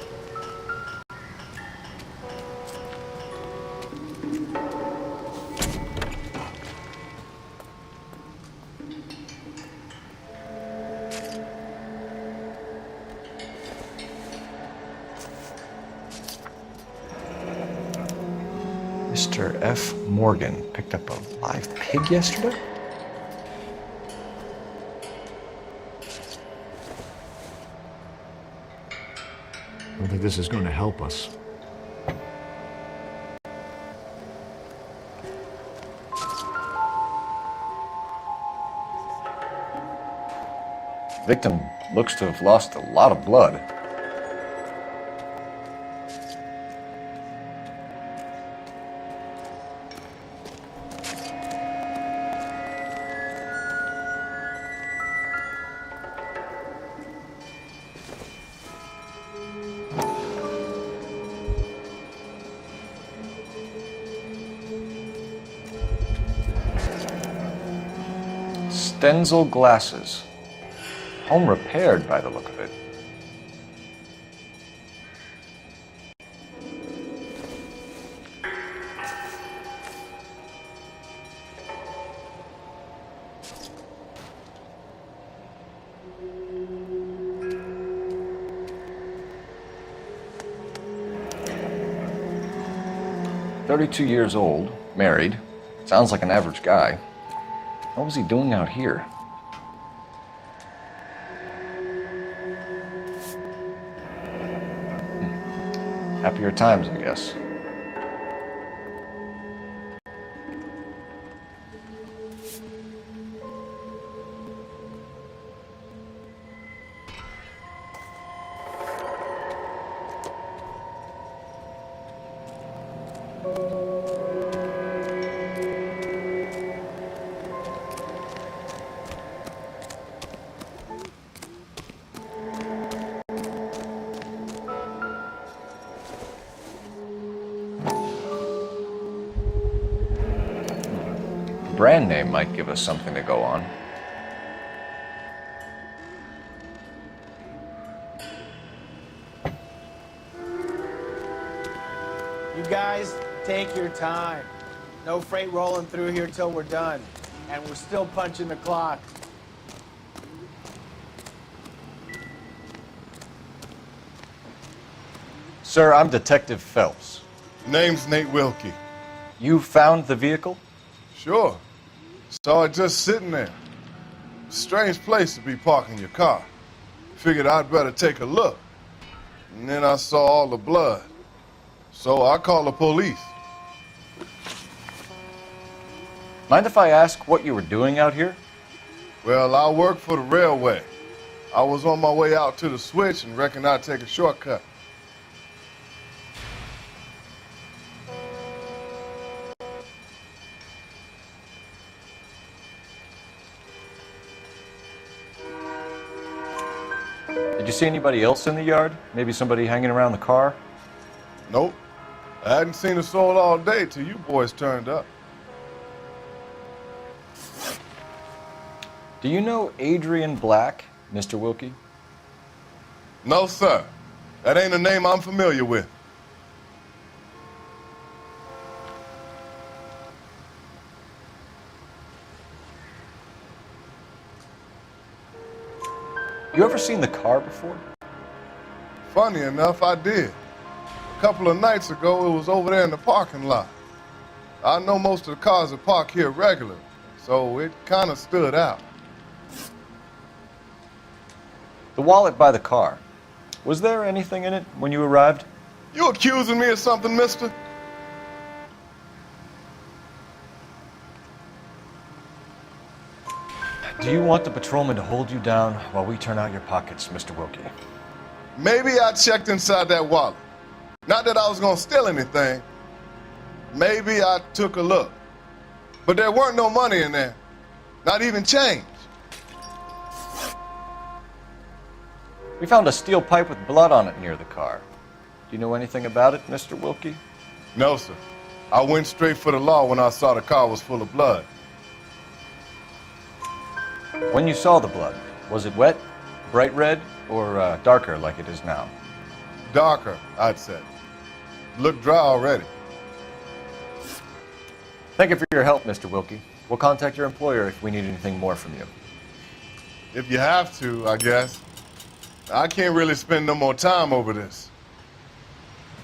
Mr. F. Morgan picked up a live pig yesterday? think this is going to help us. Victim looks to have lost a lot of blood. Stenzel glasses. Home repaired by the look of it. "32 years old, married. Sounds like an average guy. What was he doing out here?" Happier times, I guess. Brand name might give us something to go on. You guys, take your time. No freight rolling through here till we're done. And we're still punching the clock. Sir, I'm Detective Phelps. Name's Nate Wilkie. You found the vehicle? Sure. Saw it just sitting there. Strange place to be parking your car. Figured I'd better take a look. And then I saw all the blood. So I called the police. Mind if I ask what you were doing out here? Well, I work for the railway. I was on my way out to the switch and reckoned I'd take a shortcut. Did you see anybody else in the yard? Maybe somebody hanging around the car? Nope. I hadn't seen a soul all day till you boys turned up. Do you know Adrian Black, Mr. Wilkie? No, sir. That ain't a name I'm familiar with. You ever seen the car before? Funny enough, I did. A couple of nights ago, it was over there in the parking lot. I know most of the cars are parked here regularly, so it kind of stood out. The wallet by the car. Was there anything in it when you arrived? You accusing me of something, mister? Do you want the patrolman to hold you down while we turn out your pockets, Mr. Wilkie? Maybe I checked inside that wallet. Not that I was gonna steal anything. Maybe I took a look. But there weren't no money in there. Not even change. We found a steel pipe with blood on it near the car. Do you know anything about it, Mr. Wilkie? No, sir. I went straight for the law when I saw the car was full of blood. When you saw the blood, was it wet, bright red, or darker like it is now? Darker, I'd say. Looked dry already. Thank you for your help, Mr. Wilkie. We'll contact your employer if we need anything more from you. If you have to, I guess. I can't really spend no more time over this.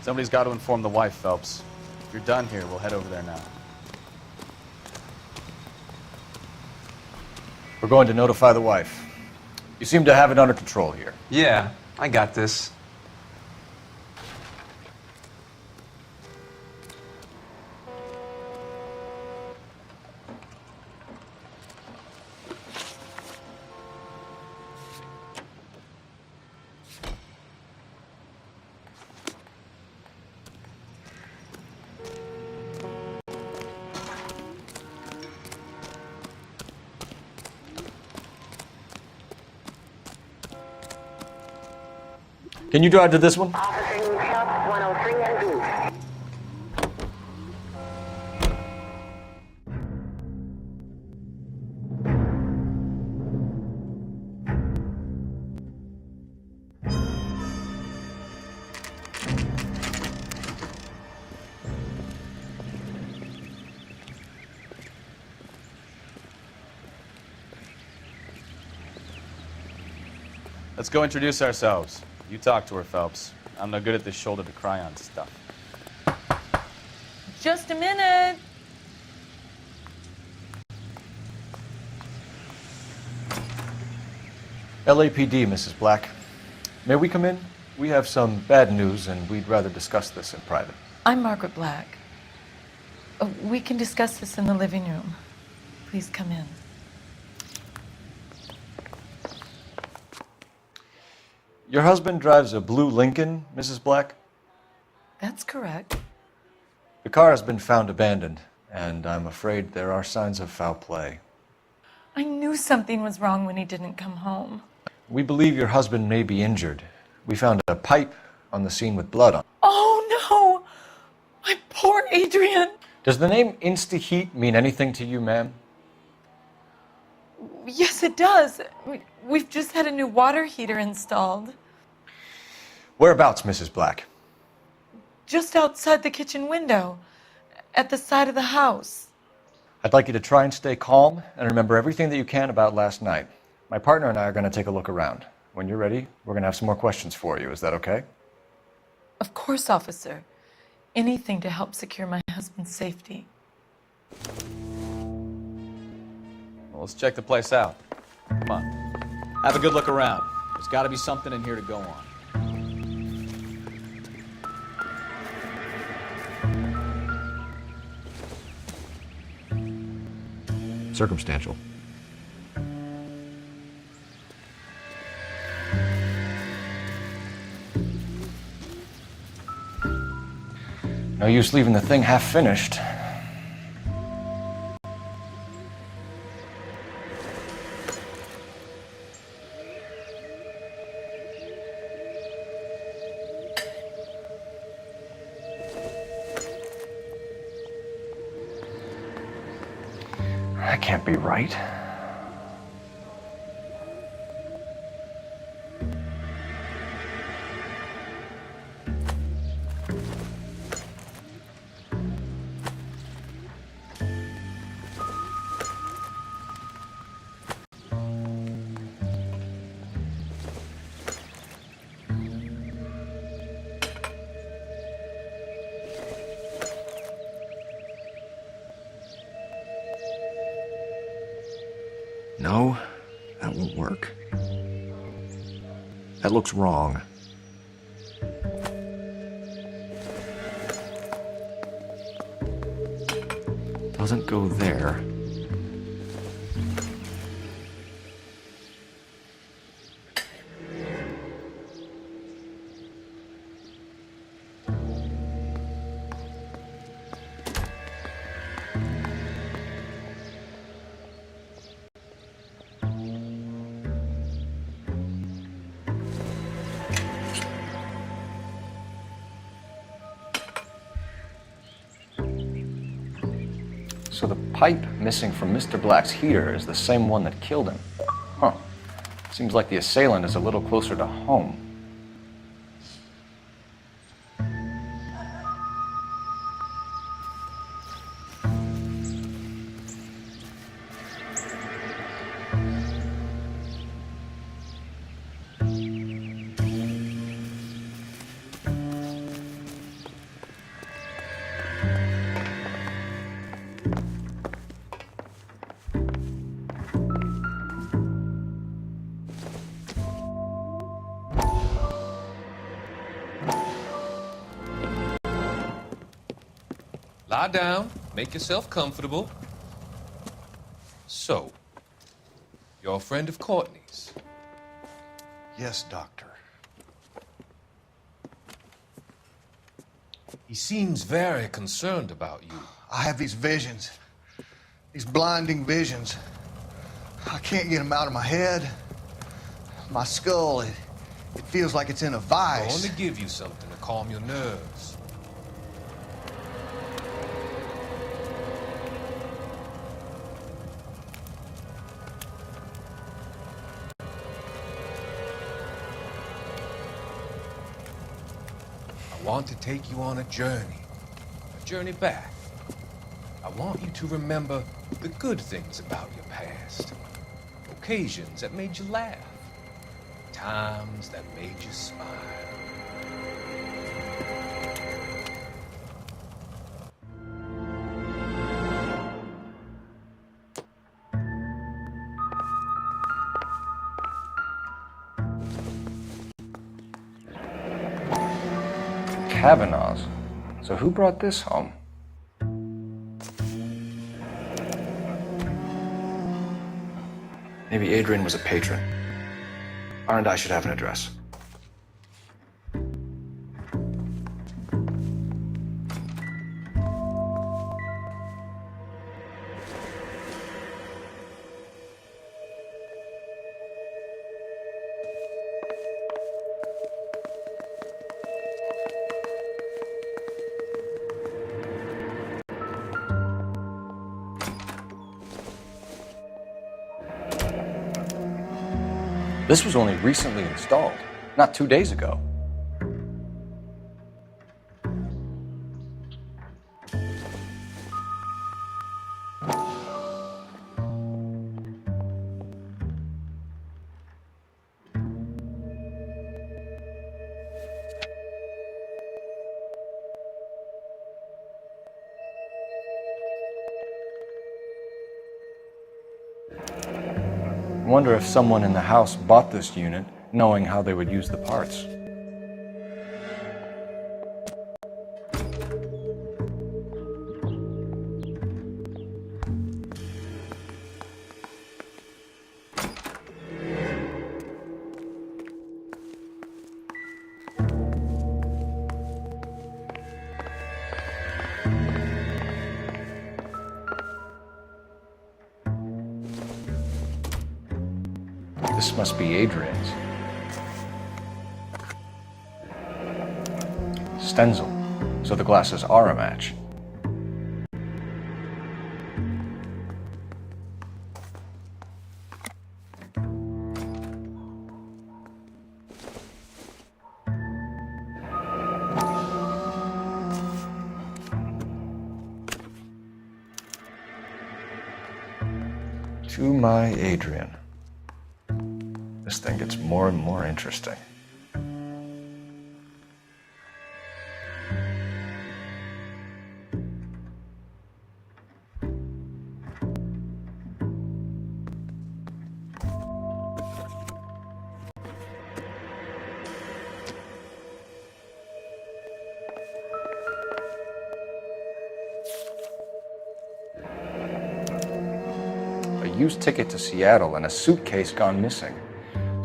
Somebody's got to inform the wife, Phelps. If you're done here, we'll head over there now. We're going to notify the wife. You seem to have it under control here. Yeah, I got this. Can you drive to this one? Officer needs help, 103 and B. Let's go introduce ourselves. You talk to her, Phelps. I'm no good at this shoulder to cry on stuff. Just a minute. LAPD, Mrs. Black. May we come in? We have some bad news, and we'd rather discuss this in private. I'm Margaret Black. We can discuss this in the living room. Please come in. Your husband drives a blue Lincoln, Mrs. Black? That's correct. The car has been found abandoned, and I'm afraid there are signs of foul play. I knew something was wrong when he didn't come home. We believe your husband may be injured. We found a pipe on the scene with blood on. Oh no! My poor Adrian! Does the name Insta-Heat mean anything to you, ma'am? Yes, it does. We've just had a new water heater installed. Whereabouts, Mrs. Black? Just outside the kitchen window, at the side of the house. I'd like you to try and stay calm and remember everything that you can about last night. My partner and I are going to take a look around. When you're ready, we're going to have some more questions for you. Is that okay? Of course, officer. Anything to help secure my husband's safety. Well, let's check the place out. Come on. Have a good look around. There's got to be something in here to go on. Circumstantial. No use leaving the thing half finished. That can't be right. No, that won't work. That looks wrong. Doesn't go there. So the pipe missing from Mr. Black's heater is the same one that killed him. Huh. Seems like the assailant is a little closer to home. Lie down, make yourself comfortable. So, you're a friend of Courtney's? Yes, Doctor. He seems very concerned about you. I have these visions, these blinding visions. I can't get them out of my head. My skull, It feels like it's in a I vice. want to give you something to calm your nerves. I want to take you on a journey back. I want you to remember the good things about your past, occasions that made you laugh, times that made you smile. Kavanaugh's. So who brought this home? Maybe Adrian was a patron. R&I should have an address. This was only recently installed, not 2 days ago. I wonder if someone in the house bought this unit knowing how they would use the parts. This must be Adrian's. Stencil, so the glasses are a match. To my Adrian. This thing gets more and more interesting. A used ticket to Seattle and a suitcase gone missing.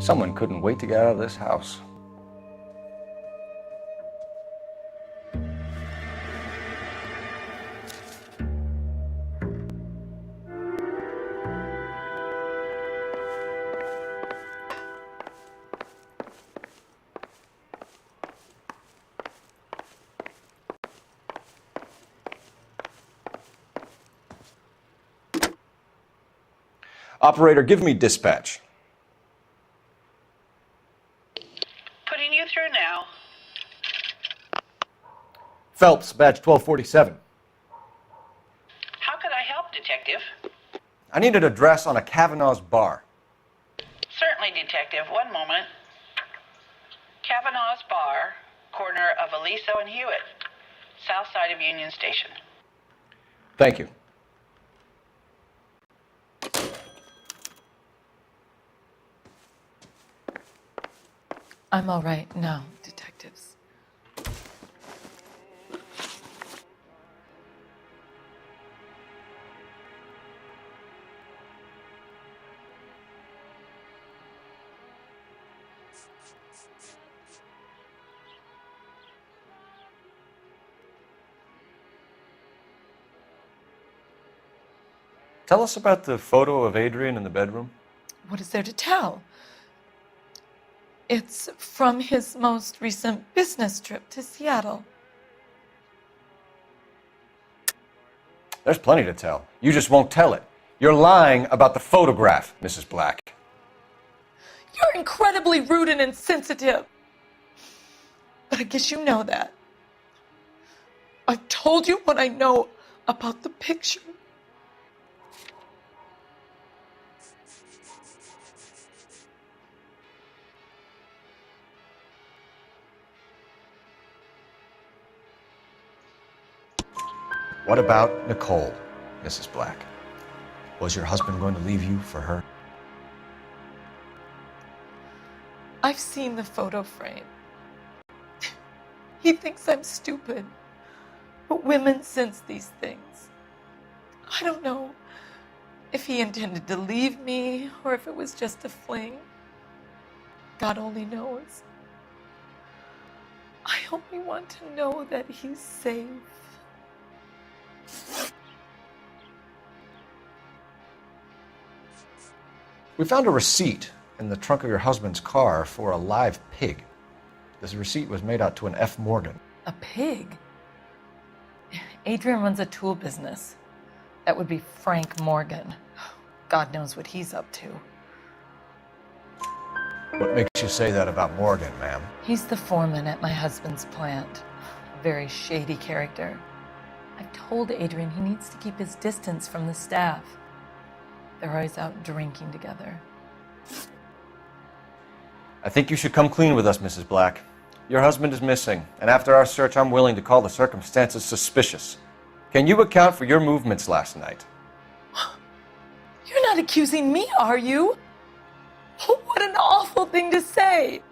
Someone couldn't wait to get out of this house. Operator, give me dispatch. Putting you through now. Phelps, badge 1247. How could I help, Detective? I need an address on a Kavanaugh's bar. Certainly, Detective. One moment. Kavanaugh's Bar, corner of Aliso and Hewitt, south side of Union Station. Thank you. I'm all right now, detectives. Tell us about the photo of Adrian in the bedroom. What is there to tell? It's from his most recent business trip to Seattle. There's plenty to tell. You just won't tell it. You're lying about the photograph, Mrs. Black. You're incredibly rude and insensitive. But I guess you know that. I've told you what I know about the picture. What about Nicole, Mrs. Black? Was your husband going to leave you for her? I've seen the photo frame. He thinks I'm stupid. But women sense these things. I don't know if he intended to leave me or if it was just a fling. God only knows. I only want to know that he's safe. We found a receipt in the trunk of your husband's car for a live pig. This receipt was made out to an F. Morgan. A pig? Adrian runs a tool business. That would be Frank Morgan. God knows what he's up to. What makes you say that about Morgan, ma'am? He's the foreman at my husband's plant. A very shady character. I've told Adrian he needs to keep his distance from the staff. They're always out drinking together. I think you should come clean with us, Mrs. Black. Your husband is missing, and after our search, I'm willing to call the circumstances suspicious. Can you account for your movements last night? You're not accusing me, are you? What an awful thing to say.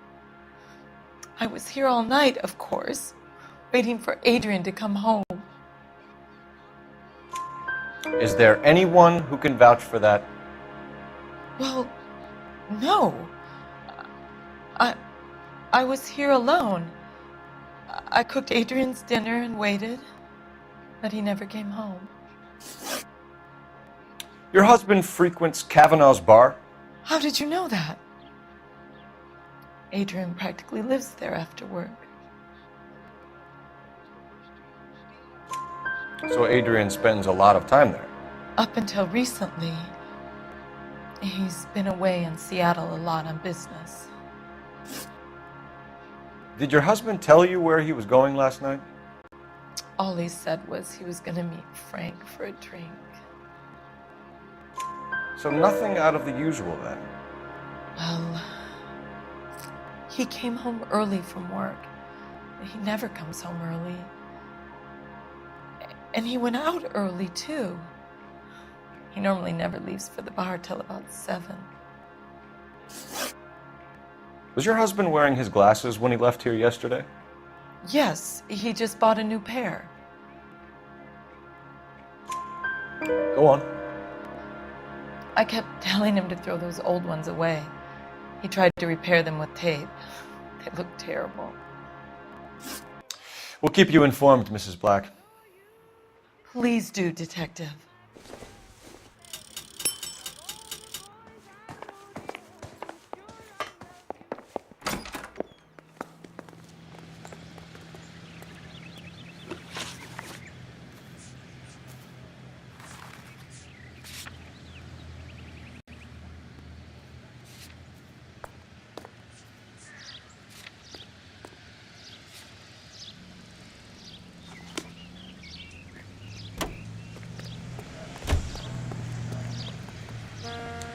I was here all night, of course, waiting for Adrian to come home. Is there anyone who can vouch for that? Well, no. I was here alone. I cooked Adrian's dinner and waited, but he never came home. Your husband frequents Kavanaugh's bar? How did you know that? Adrian practically lives there after work. So Adrian spends a lot of time there? Up until recently, he's been away in Seattle a lot on business. Did your husband tell you where he was going last night? All he said was he was going to meet Frank for a drink. So nothing out of the usual then? Well, he came home early from work. He never comes home early. And he went out early, too. He normally never leaves for the bar till about 7. Was your husband wearing his glasses when he left here yesterday? Yes, he just bought a new pair. Go on. I kept telling him to throw those old ones away. He tried to repair them with tape. They look terrible. We'll keep you informed, Mrs. Black. Please do, Detective.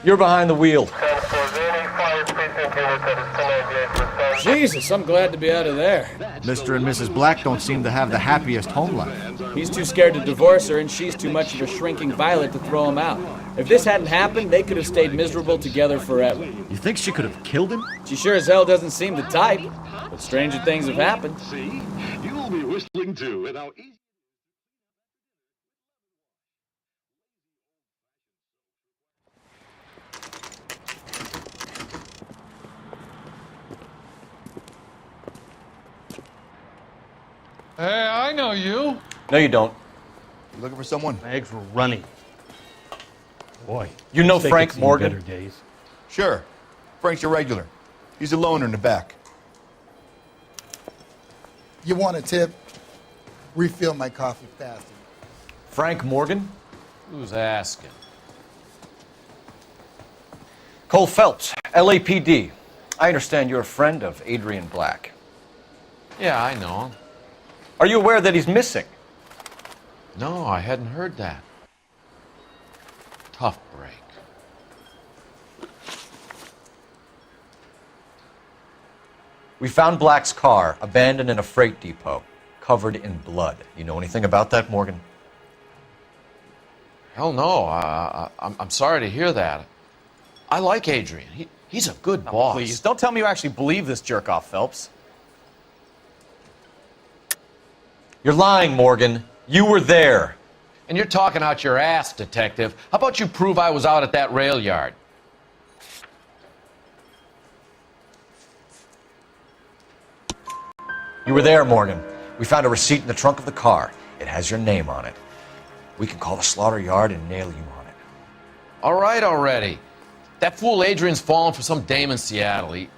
You're behind the wheel. Jesus, I'm glad to be out of there. Mr. and Mrs. Black don't seem to have the happiest home life. He's too scared to divorce her, and she's too much of a shrinking violet to throw him out. If this hadn't happened, they could have stayed miserable together forever. You think she could have killed him? She sure as hell doesn't seem the type. But stranger things have happened. See, you'll be whistling too at how easy. Hey, I know you. No, you don't. You looking for someone? My eggs were running. Boy. You know think Frank it's seen Morgan? better days. Sure. Frank's your regular. He's a loner in the back. You want a tip? Refill my coffee faster. Frank Morgan? Who's asking? Cole Phelps, LAPD. I understand you're a friend of Adrian Black. Yeah, I know him. Are you aware that he's missing? No, I hadn't heard that. Tough break. We found Black's car abandoned in a freight depot, covered in blood. You know anything about that, Morgan? Hell no. I'm sorry to hear that. I like Adrian. He's a good boss. Please, don't tell me you actually believe this jerk-off, Phelps. You're lying, Morgan. You were there. And you're talking out your ass, detective. How about you prove I was out at that rail yard? You were there, Morgan. We found a receipt in the trunk of the car. It has your name on it. We can call the slaughter yard and nail you on it. All right already. That fool Adrian's fallen for some dame in Seattle. He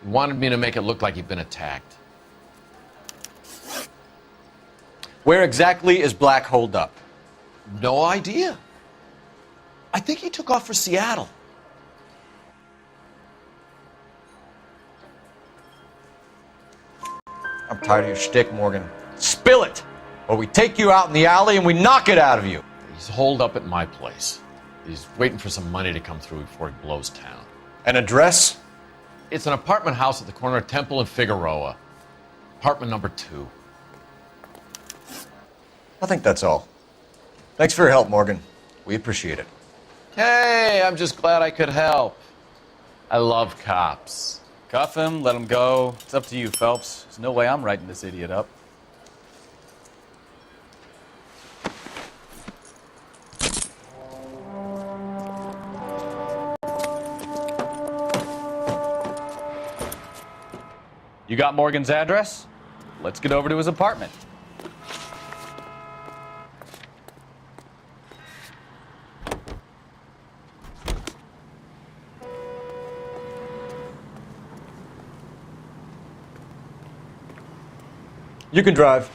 wanted me to make it look like he'd been attacked. Where exactly is Black holed up? No idea. I think he took off for Seattle. I'm tired of your shtick, Morgan. Spill it! Or we take you out in the alley and we knock it out of you. He's holed up at my place. He's waiting for some money to come through before he blows town. An address? It's an apartment house at the corner of Temple and Figueroa. Apartment number 2. I think that's all. Thanks for your help, Morgan. We appreciate it. Hey, I'm just glad I could help. I love cops. Cuff him, let him go. It's up to you, Phelps. There's no way I'm writing this idiot up. You got Morgan's address? Let's get over to his apartment. You can drive.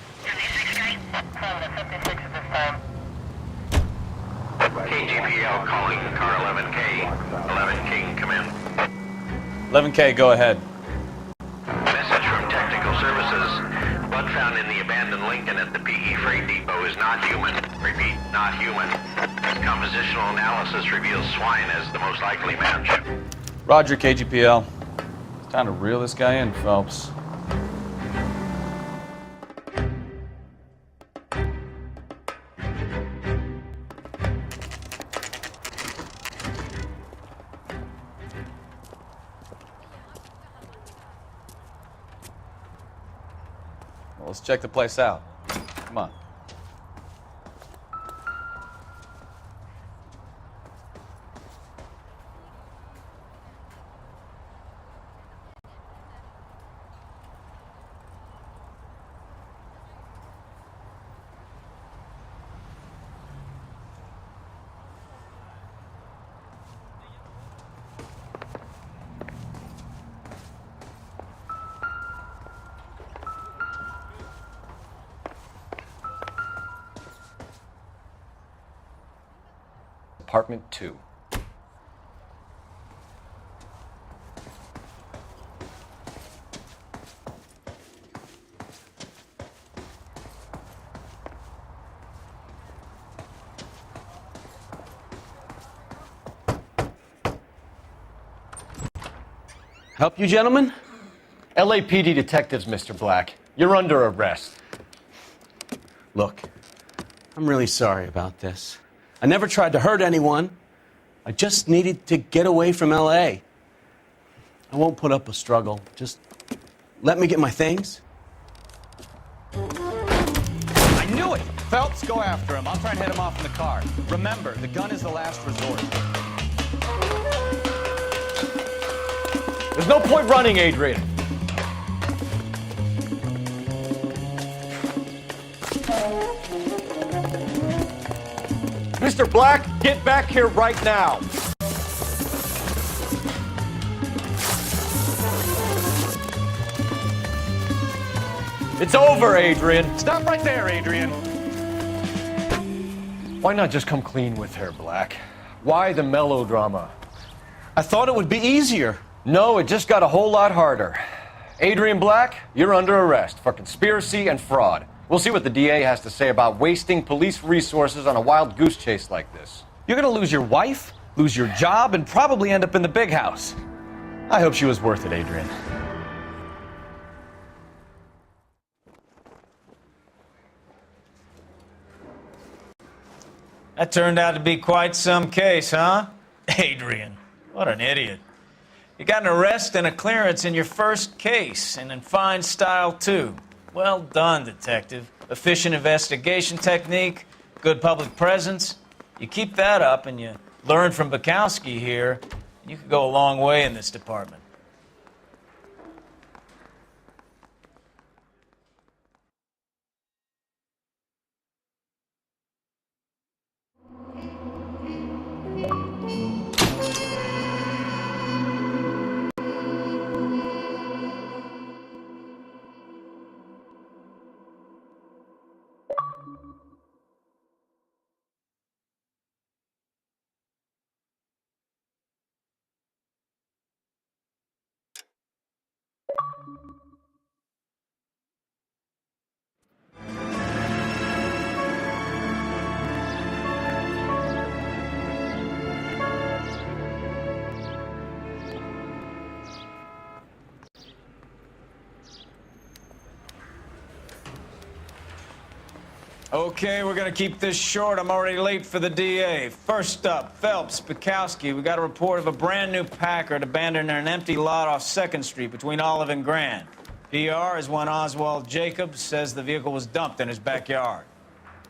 KGPL calling car 11K. 11K, come in. 11K, go ahead. Message from Technical Services. Blood found in the abandoned Lincoln at the PE Freight Depot is not human. Repeat, not human. Compositional analysis reveals swine as the most likely match. Roger, KGPL. It's time to reel this guy in, Phelps. Well, let's check the place out. Come on. Apartment 2. Help you, gentlemen? LAPD detectives, Mr. Black. You're under arrest. Look, I'm really sorry about this. I never tried to hurt anyone. I just needed to get away from LA. I won't put up a struggle. Just let me get my things. I knew it! Phelps, go after him. I'll try and head him off in the car. Remember, the gun is the last resort. There's no point running, Adrian. Mr. Black, get back here right now. It's over, Adrian. Stop right there, Adrian. Why not just come clean with her, Black? Why the melodrama? I thought it would be easier. No, it just got a whole lot harder. Adrian Black, you're under arrest for conspiracy and fraud. We'll see what the DA has to say about wasting police resources on a wild goose chase like this. You're gonna lose your wife, lose your job, and probably end up in the big house. I hope she was worth it, Adrian. That turned out to be quite some case, huh? Adrian, what an idiot. You got an arrest and a clearance in your first case, and in fine style, too. Well done, detective. Efficient investigation technique, good public presence. You keep that up and you learn from Bukowski here, you could go a long way in this department. Okay, we're gonna keep this short. I'm already late for the DA. First up, Phelps, Bukowski. We got a report of a brand new Packard abandoned in an empty lot off 2nd Street between Olive and Grand. PR is one Oswald Jacobs says the vehicle was dumped in his backyard.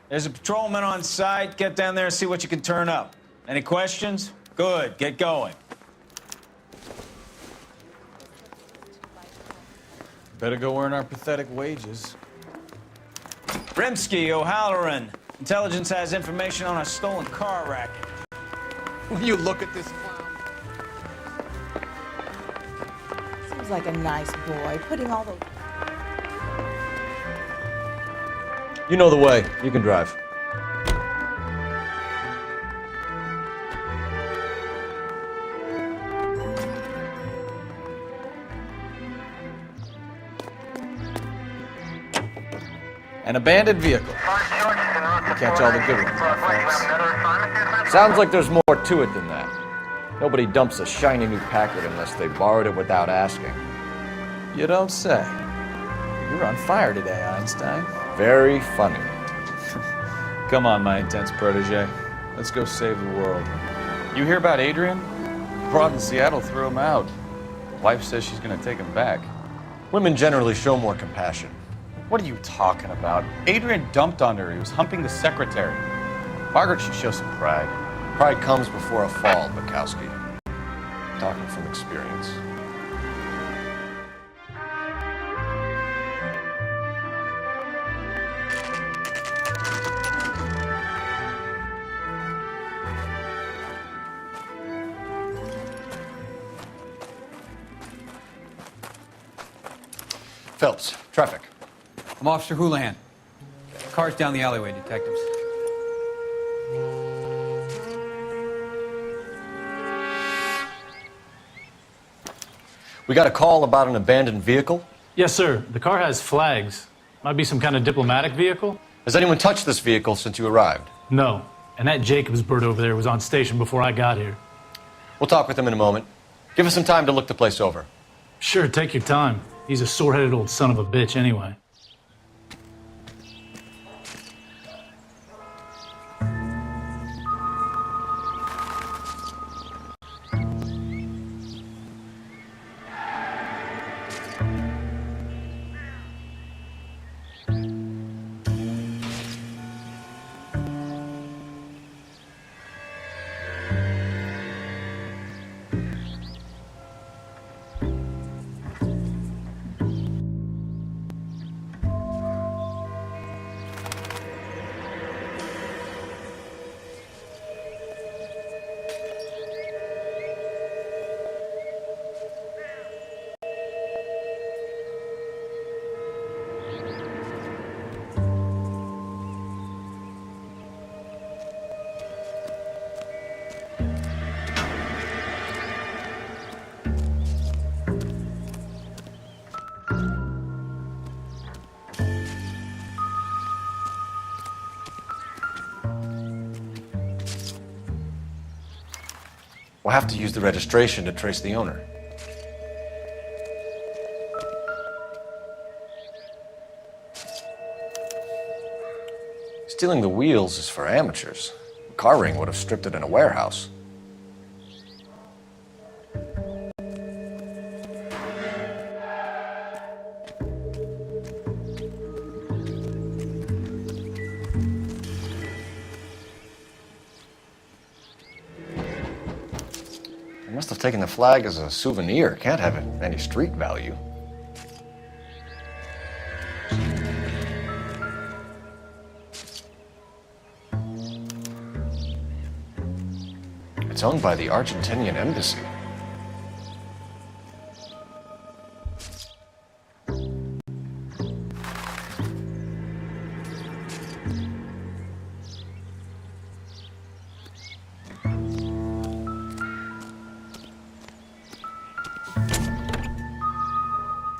There's a patrolman on site. Get down there and see what you can turn up. Any questions? Good, get going. Better go earn our pathetic wages. Rimsky, O'Halloran. Intelligence has information on a stolen car racket. Will you look at this clown? Seems like a nice boy, putting all those... You know the way. You can drive. An abandoned vehicle. You catch all the good ones, folks. Sounds like there's more to it than that. Nobody dumps a shiny new Packard unless they borrowed it without asking. You don't say. You're on fire today, Einstein. Very funny. Come on, my intense protege. Let's go save the world. You hear about Adrian? Broad in Seattle threw him out. Wife says she's gonna take him back. Women generally show more compassion. What are you talking about? Adrian dumped on her. He was humping the secretary. Margaret should show some pride. Pride comes before a fall, Bukowski. Talking from experience. Phelps, traffic. I'm Officer Houlihan. Car's down the alleyway, detectives. We got a call about an abandoned vehicle? Yes, sir. The car has flags. Might be some kind of diplomatic vehicle. Has anyone touched this vehicle since you arrived? No. And that Jacobs bird over there was on station before I got here. We'll talk with him in a moment. Give us some time to look the place over. Sure, take your time. He's a sore-headed old son of a bitch anyway. We'll have to use the registration to trace the owner. Stealing the wheels is for amateurs. A car ring would have stripped it in a warehouse. They must have taken the flag as a souvenir. Can't have any street value. It's owned by the Argentinian embassy.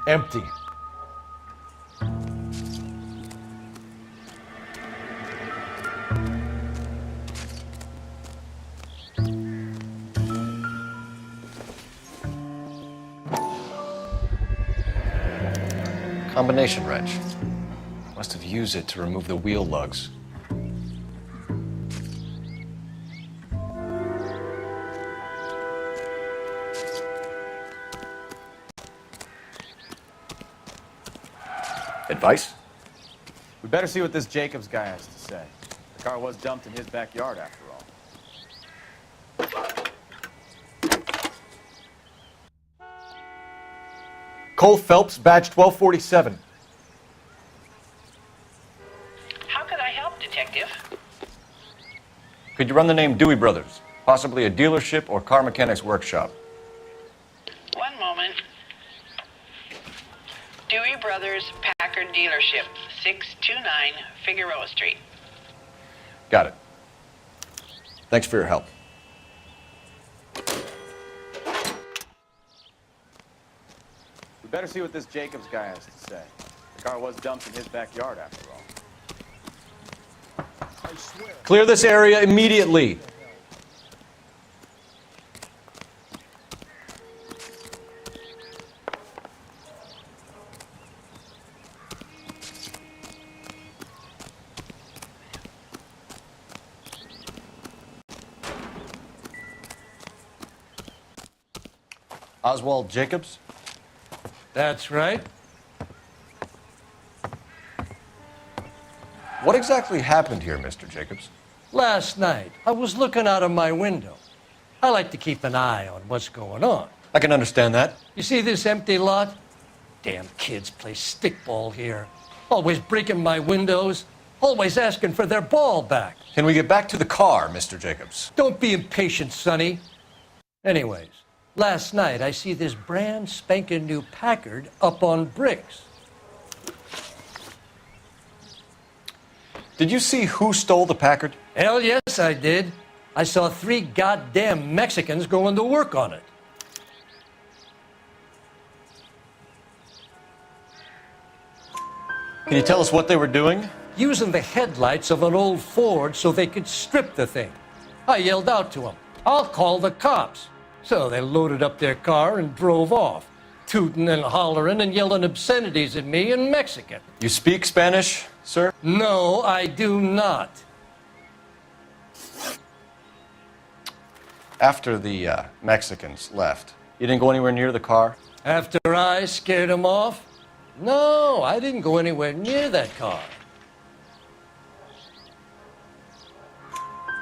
Empty. Combination wrench. Must have used it to remove the wheel lugs. Advice? We better see what this Jacobs guy has to say. The car was dumped in his backyard after all. Cole Phelps, badge 1247. How could I help, Detective? Could you run the name Dewey Brothers? Possibly a dealership or car mechanic's workshop. One moment. Dewey Brothers Packard Dealership, 629 Figueroa Street. Got it. Thanks for your help. We better see what this Jacobs guy has to say. The car was dumped in his backyard after all. Clear this area immediately. Oswald Jacobs? That's right. What exactly happened here, Mr. Jacobs? Last night, I was looking out of my window. I like to keep an eye on what's going on. I can understand that. You see this empty lot? Damn kids play stickball here. Always breaking my windows. Always asking for their ball back. Can we get back to the car, Mr. Jacobs? Don't be impatient, Sonny. Anyways, last night I see this brand spanking new Packard up on bricks. Did you see who stole the Packard? Hell yes, I did. I saw 3 goddamn Mexicans going to work on it. Can you tell us what they were doing? Using the headlights of an old Ford so they could strip the thing. I yelled out to them, "I'll call the cops." So they loaded up their car and drove off, tooting and hollering and yelling obscenities at me in Mexican. You speak Spanish, sir? No, I do not. After the Mexicans left, you didn't go anywhere near the car? After I scared them off? No, I didn't go anywhere near that car.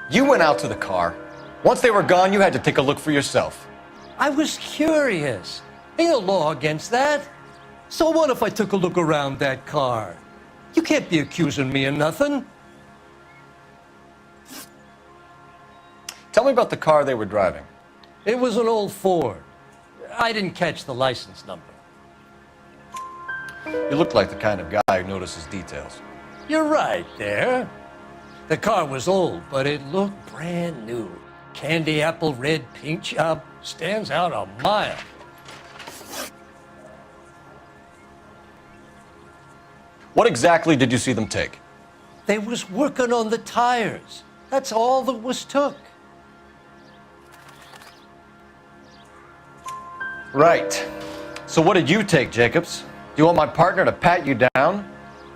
You went out to the car. Once they were gone, you had to take a look for yourself. I was curious. Ain't a law against that. So what if I took a look around that car? You can't be accusing me of nothing. Tell me about the car they were driving. It was an old Ford. I didn't catch the license number. You look like the kind of guy who notices details. You're right there. The car was old, but it looked brand new. Candy apple red paint job stands out a mile. What exactly did you see them take? They was working on the tires. That's all that was took. Right. So what did you take, Jacobs? Do you want my partner to pat you down?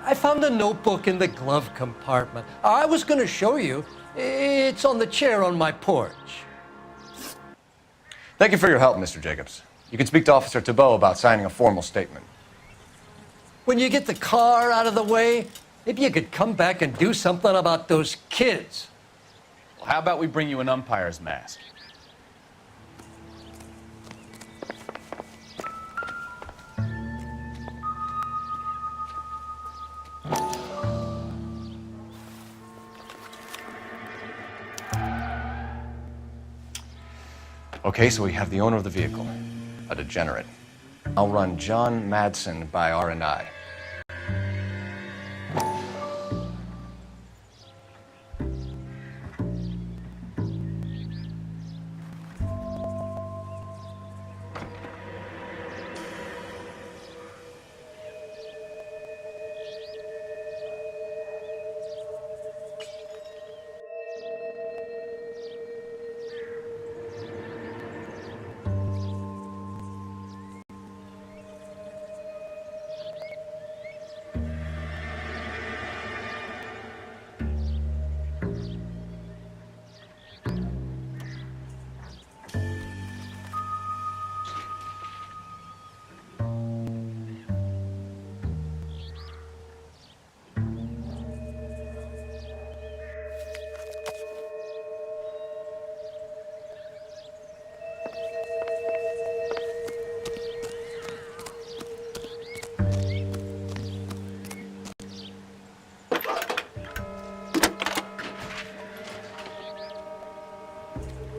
I found a notebook in the glove compartment. I was going to show you. It's on the chair on my porch. Thank you for your help, Mr. Jacobs. You can speak to Officer Thibault about signing a formal statement. When you get the car out of the way, maybe you could come back and do something about those kids. Well, how about we bring you an umpire's mask? Okay, so we have the owner of the vehicle, a degenerate. I'll run John Madsen by R&I.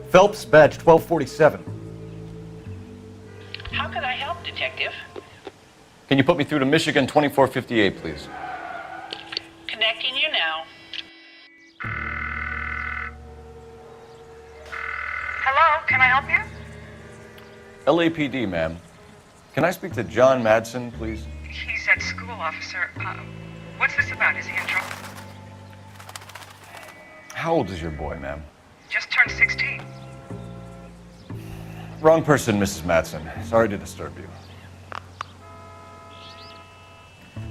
Phelps, badge 1247. How could I help, Detective? Can you put me through to Michigan 2458, please? Connecting you now. Hello, can I help you? LAPD, ma'am. Can I speak to John Madsen, please? He's at school, officer. What's this about? Is he in trouble? How old is your boy, ma'am? Just turned 16. Wrong person, Mrs. Madsen. Sorry to disturb you.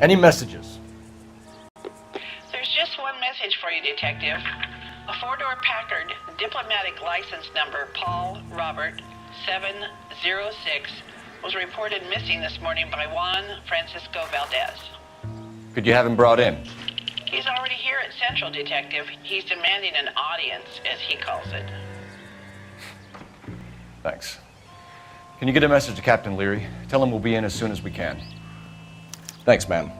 Any messages? There's just one message for you, Detective. A four-door Packard, diplomatic license number Paul Robert 706, was reported missing this morning by Juan Francisco Valdez. Could you have him brought in? He's already here at Central, Detective. He's demanding an audience, as he calls it. Thanks. Can you get a message to Captain Leary? Tell him we'll be in as soon as we can. Thanks, ma'am.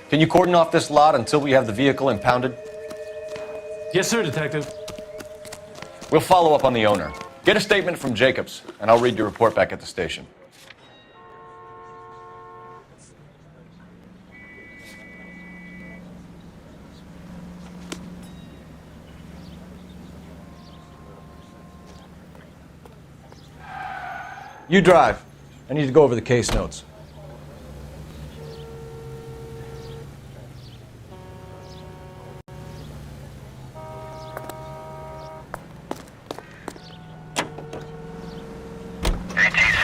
Can you cordon off this lot until we have the vehicle impounded? Yes, sir, Detective. We'll follow up on the owner. Get a statement from Jacobs, and I'll read your report back at the station. You drive. I need to go over the case notes.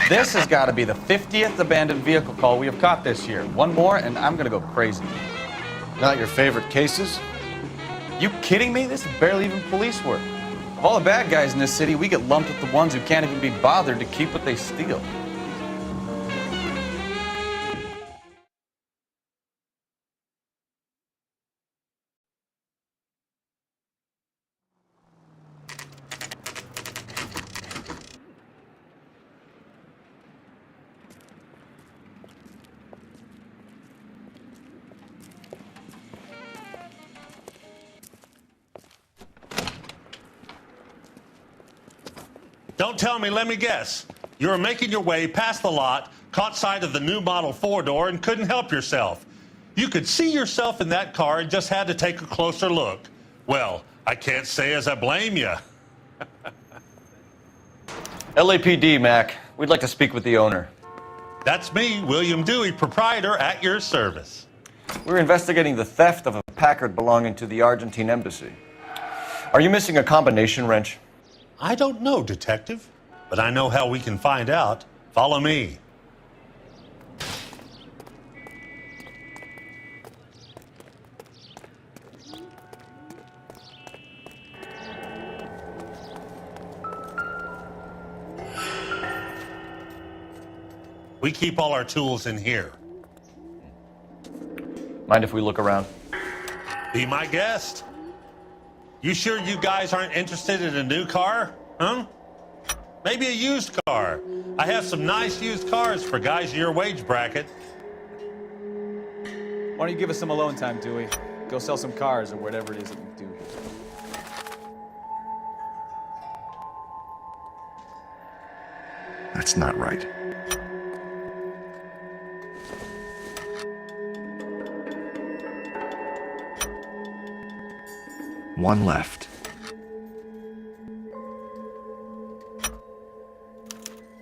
This has got to be the 50th abandoned vehicle call we have caught this year. One more, and I'm going to go crazy. Not your favorite cases? You kidding me? This is barely even police work. Of all the bad guys in this city, we get lumped with the ones who can't even be bothered to keep what they steal. Don't tell me, let me guess. You were making your way past the lot, caught sight of the new model four-door, and couldn't help yourself. You could see yourself in that car and just had to take a closer look. Well, I can't say as I blame you. LAPD, Mac. We'd like to speak with the owner. That's me, William Dewey, proprietor, at your service. We're investigating the theft of a Packard belonging to the Argentine embassy. Are you missing a combination wrench? I don't know, Detective, but I know how we can find out. Follow me. We keep all our tools in here. Mind if we look around? Be my guest. You sure you guys aren't interested in a new car? Huh? Maybe a used car. I have some nice used cars for guys in your wage bracket. Why don't you give us some alone time, Dewey? Go sell some cars or whatever it is that you do. That's not right. One left.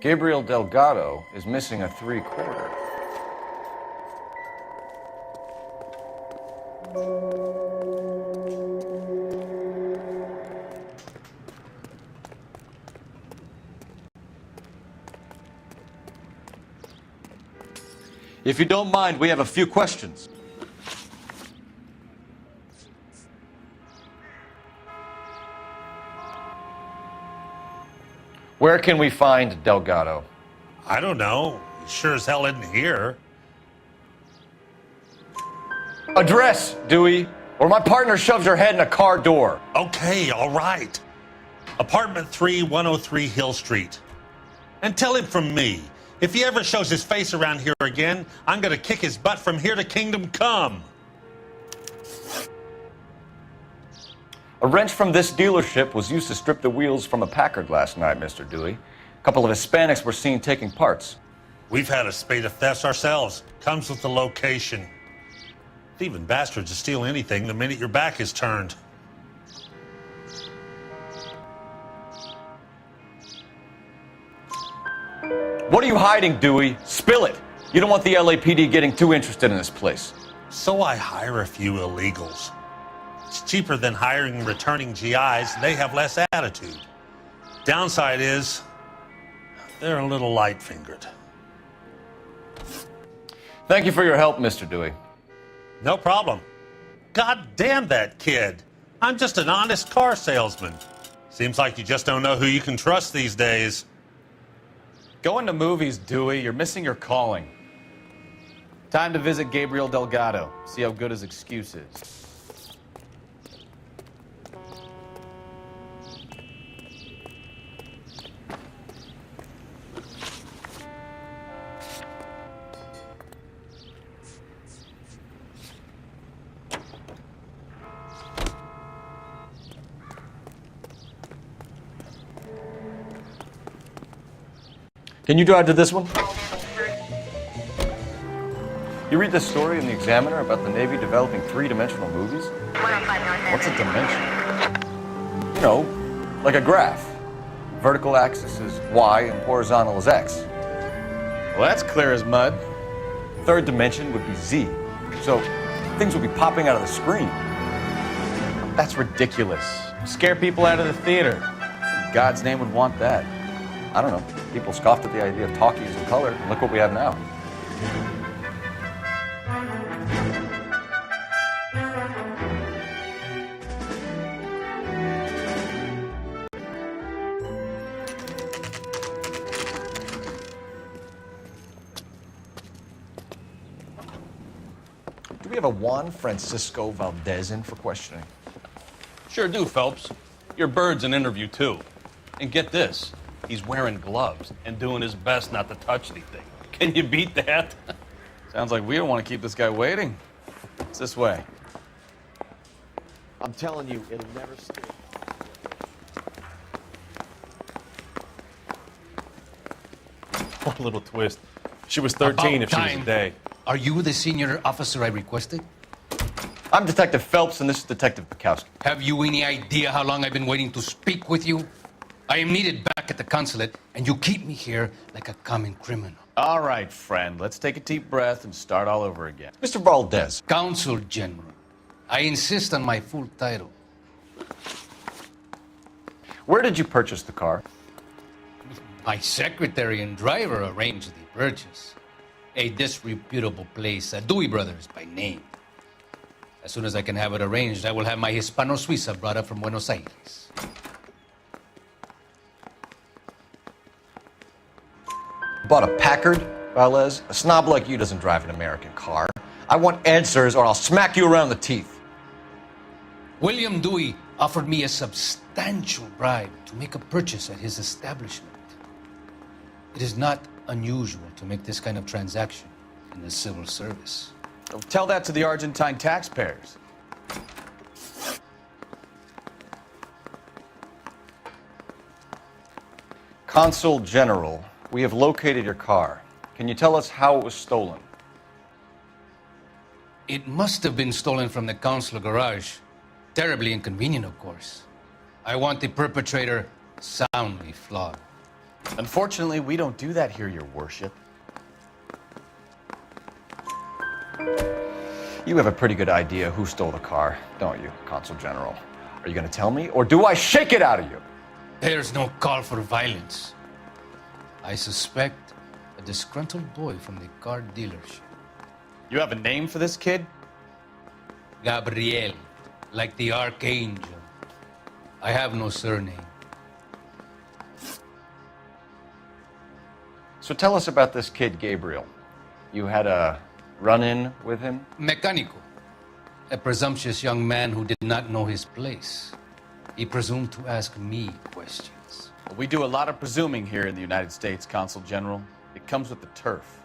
Gabriel Delgado is missing a 3/4. If you don't mind, we have a few questions. Where can we find Delgado? I don't know. He sure as hell isn't here. Address, Dewey, or my partner shoves her head in a car door. Okay, all right. Apartment 3, 103 Hill Street. And tell him from me, if he ever shows his face around here again, I'm gonna kick his butt from here to Kingdom Come. A wrench from this dealership was used to strip the wheels from a Packard last night, Mr. Dewey. A couple of Hispanics were seen taking parts. We've had a spate of thefts ourselves. Comes with the location. Thieving bastards will steal anything the minute your back is turned. What are you hiding, Dewey? Spill it. You don't want the LAPD getting too interested in this place. So I hire a few illegals. It's cheaper than hiring returning GIs, and they have less attitude. Downside is, they're a little light-fingered. Thank you for your help, Mr. Dewey. No problem. God damn that kid. I'm just an honest car salesman. Seems like you just don't know who you can trust these days. Going to movies, Dewey. You're missing your calling. Time to visit Gabriel Delgado. See how good his excuse is. Can you drive to this one? You read this story in the Examiner about the Navy developing three-dimensional movies? What's a dimension? You know, like a graph. Vertical axis is Y and horizontal is X. Well, that's clear as mud. Third dimension would be Z. So things would be popping out of the screen. That's ridiculous. Scare people out of the theater. In God's name would want that. I don't know. People scoffed at the idea of talkies in color, and look what we have now. Do we have a Juan Francisco Valdez in for questioning? Sure do, Phelps. Your bird's an interview, too. And get this. He's wearing gloves and doing his best not to touch anything. Can you beat that? Sounds like we don't want to keep this guy waiting. It's this way. I'm telling you, it'll never stay. One little twist. She was 13 if she was a day. Are you the senior officer I requested? I'm Detective Phelps, and this is Detective Bukowski. Have you any idea how long I've been waiting to speak with you? I am needed back at the consulate, and you keep me here like a common criminal. All right, friend. Let's take a deep breath and start all over again. Mr. Valdez. Consul General. I insist on my full title. Where did you purchase the car? My secretary and driver arranged the purchase. A disreputable place, Dewey Brothers by name. As soon as I can have it arranged, I will have my Hispano Suiza brought up from Buenos Aires. Bought a Packard, Valdez? A snob like you doesn't drive an American car. I want answers or I'll smack you around the teeth. William Dewey offered me a substantial bribe to make a purchase at his establishment. It is not unusual to make this kind of transaction in the civil service. Tell that to the Argentine taxpayers. Consul General, we have located your car. Can you tell us how it was stolen? It must have been stolen from the consular garage. Terribly inconvenient, of course. I want the perpetrator soundly flogged. Unfortunately, we don't do that here, Your Worship. You have a pretty good idea who stole the car, don't you, Consul General? Are you going to tell me, or do I shake it out of you? There's no call for violence. I suspect a disgruntled boy from the car dealership. You have a name for this kid? Gabriel, like the archangel. I have no surname. So tell us about this kid, Gabriel. You had a run-in with him? Mecánico, a presumptuous young man who did not know his place. He presumed to ask me questions. Well, we do a lot of presuming here in the United States, Consul General. It comes with the turf.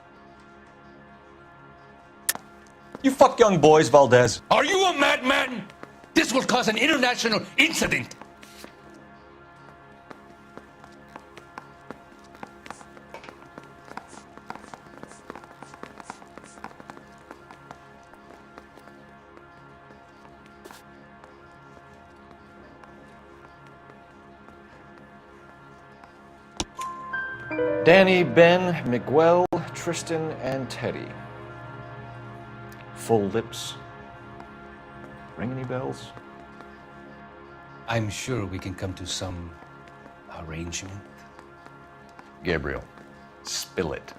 You fuck young boys, Valdez. Are you a madman? This will cause an international incident. Danny, Ben, Miguel, Tristan, and Teddy. Full lips. Ring any bells? I'm sure we can come to some arrangement. Gabriel, spill it.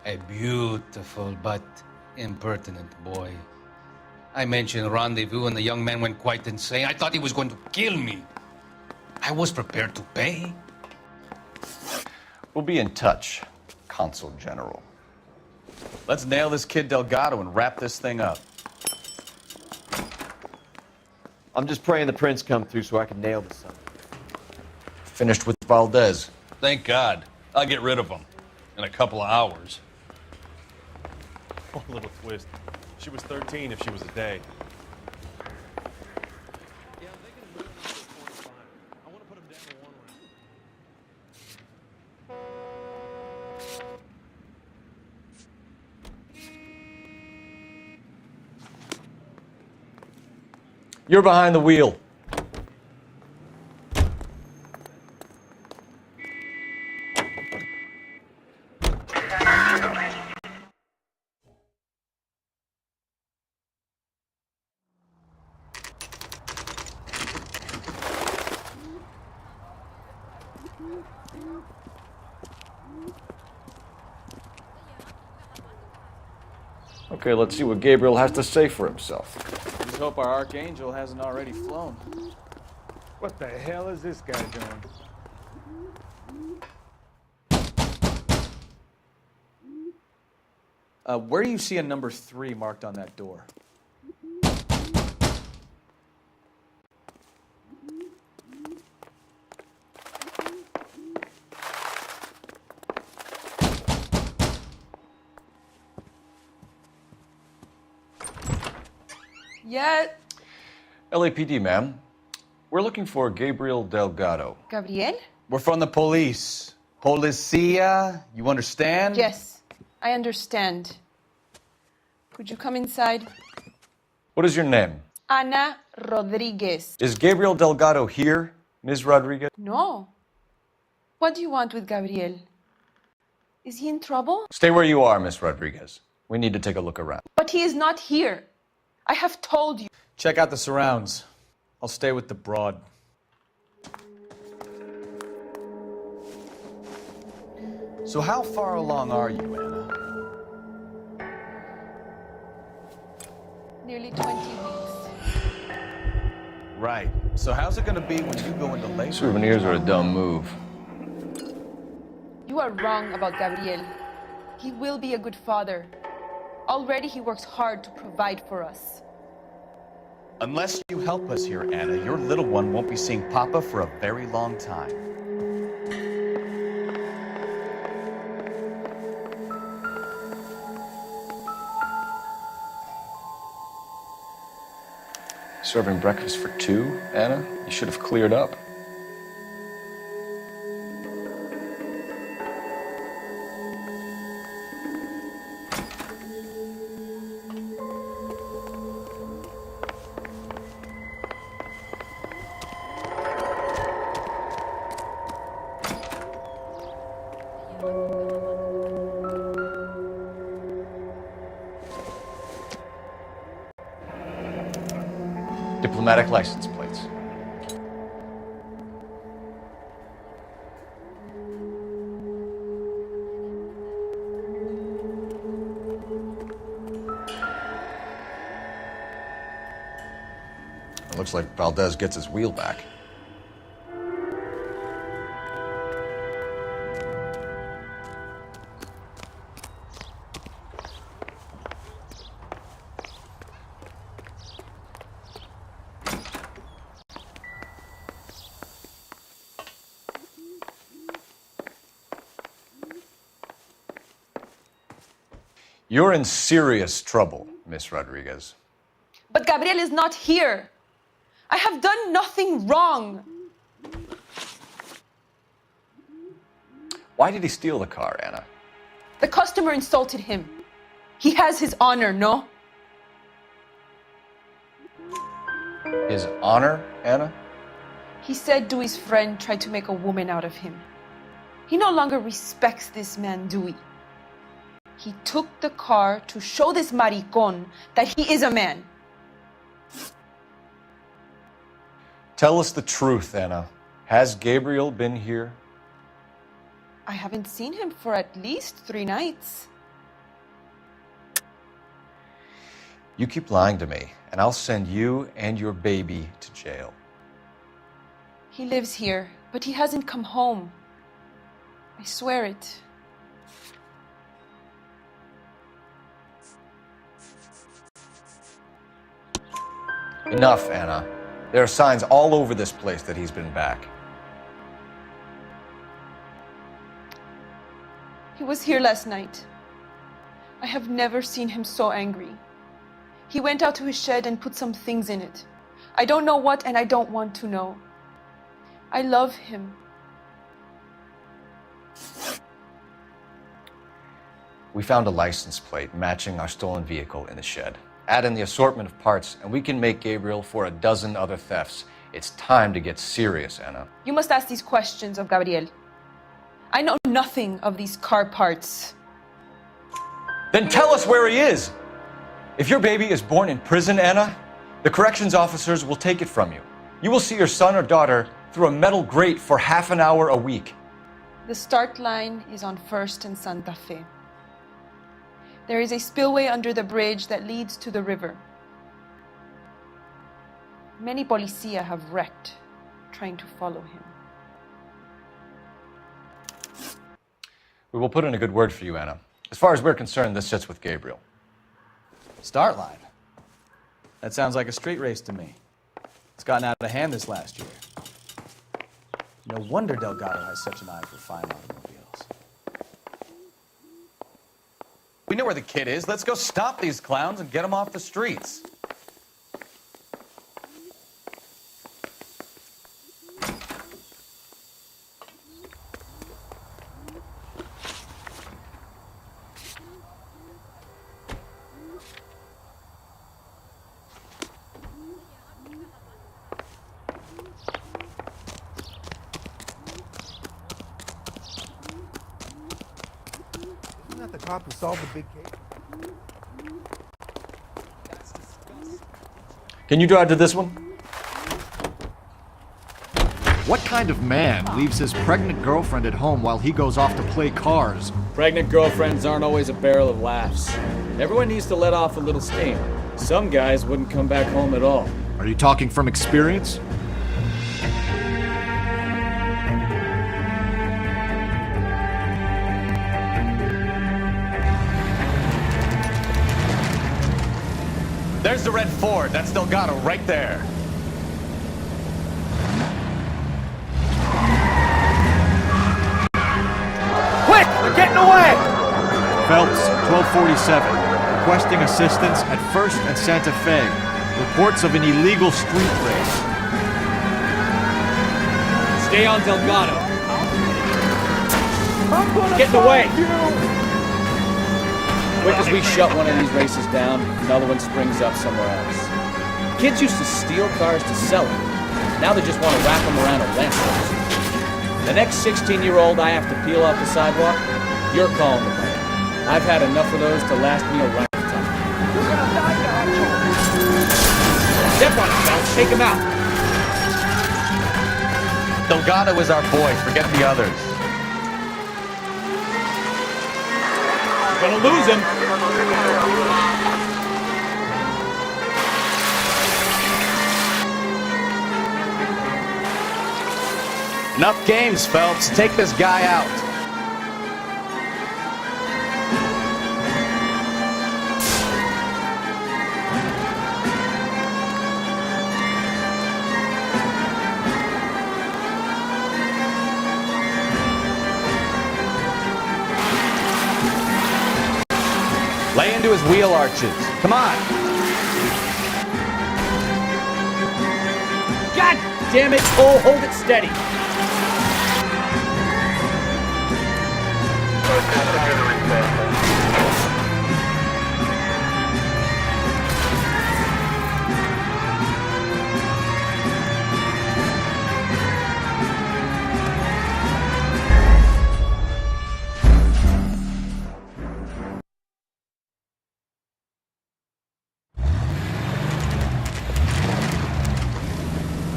A beautiful but impertinent boy. I mentioned rendezvous and the young man went quite insane. I thought he was going to kill me. I was prepared to pay. We'll be in touch, Consul General. Let's nail this kid Delgado and wrap this thing up. I'm just praying the prince come through so I can nail this son. Finished with Valdez. Thank God. I'll get rid of him in a couple of hours. Oh, little twist. She was 13 if she was a day. You're behind the wheel. Okay, let's see what Gabriel has to say for himself. Just hope our archangel hasn't already flown. What the hell is this guy doing? Where do you see a number 3 marked on that door? Yeah. LAPD, ma'am. We're looking for Gabriel Delgado. Gabriel? We're from the police. Policia, you understand? Yes, I understand. Could you come inside? What is your name? Ana Rodriguez. Is Gabriel Delgado here, Ms. Rodriguez? No. What do you want with Gabriel? Is he in trouble? Stay where you are, Ms. Rodriguez. We need to take a look around. But he is not here. I have told you. Check out the surrounds. I'll stay with the broad. So how far along are you, Anna? Nearly 20 weeks. Right. So how's it gonna be when you go into labor? Souvenirs are a dumb move. You are wrong about Gabriel. He will be a good father. Already he works hard to provide for us. Unless you help us here, Anna, your little one won't be seeing Papa for a very long time. Serving breakfast for two, Anna? You should have cleared up. Diplomatic license plates. It looks like Valdez gets his wheel back. You're in serious trouble, Miss Rodriguez. But Gabriel is not here. I have done nothing wrong. Why did he steal the car, Anna? The customer insulted him. He has his honor, no? His honor, Anna? He said Dewey's friend tried to make a woman out of him. He no longer respects this man, Dewey. He took the car to show this maricón that he is a man. Tell us the truth, Anna. Has Gabriel been here? I haven't seen him for at least 3 nights. You keep lying to me, and I'll send you and your baby to jail. He lives here, but he hasn't come home. I swear it. Enough, Anna. There are signs all over this place that he's been back. He was here last night. I have never seen him so angry. He went out to his shed and put some things in it. I don't know what, and I don't want to know. I love him. We found a license plate matching our stolen vehicle in the shed. Add in the assortment of parts, and we can make Gabriel for a dozen other thefts. It's time to get serious, Anna. You must ask these questions of Gabriel. I know nothing of these car parts. Then tell us where he is! If your baby is born in prison, Anna, the corrections officers will take it from you. You will see your son or daughter through a metal grate for half an hour a week. The start line is on 1st and Santa Fe. There is a spillway under the bridge that leads to the river. Many policia have wrecked trying to follow him. We will put in a good word for you, Anna. As far as we're concerned, this sits with Gabriel. Start line. That sounds like a street race to me. It's gotten out of hand this last year. No wonder Delgado has such an eye for fine automobiles. We know where the kid is. Let's go stop these clowns and get them off the streets. The cop who solved the big case. Can you drive to this one? What kind of man leaves his pregnant girlfriend at home while he goes off to play cars? Pregnant girlfriends aren't always a barrel of laughs. Everyone needs to let off a little steam. Some guys wouldn't come back home at all. Are you talking from experience? There's the red Ford. That's Delgado right there. Quick! They're getting away! Phelps, 1247. Requesting assistance at 1st and Santa Fe. Reports of an illegal street race. Stay on Delgado. Getting away! Quick as we shut one of these races down, another one springs up somewhere else. Kids used to steal cars to sell them. Now they just want to wrap them around a lamppost. The next 16-year-old I have to peel off the sidewalk, you're calling the man. I've had enough of those to last me a lifetime. You're gonna die, Nacho! Step on it, Phelps. Take him out. Delgado is our boy. Forget the others. Gonna lose him. Enough games, Phelps. Take this guy out. Lay into his wheel arches. Come on. God damn it, Cole. Hold it steady.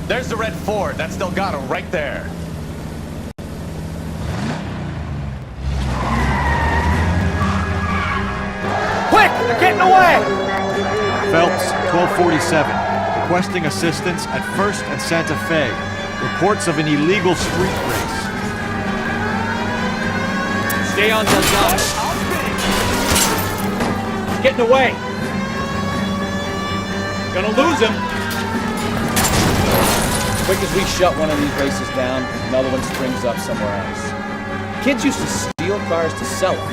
There's the red Ford. That's Delgado right there. Quick! They're getting away! Phelps, 1247. Requesting assistance at 1st and Santa Fe. Reports of an illegal street race. Stay on Delgado. Getting away. Gonna lose him. Quick as we shut one of these races down, another one springs up somewhere else. Kids used to steal cars to sell them.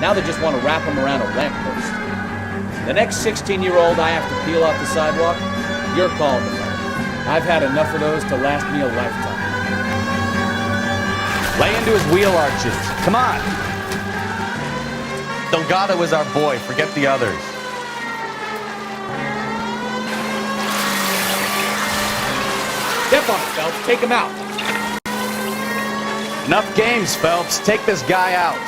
Now they just want to wrap them around a lamppost. The next 16-year-old I have to peel off the sidewalk, you're calling the man. I've had enough of those to last me a lifetime. Lay into his wheel arches. Come on. Delgado is our boy. Forget the others. Step on it, Phelps. Take him out. Enough games, Phelps. Take this guy out.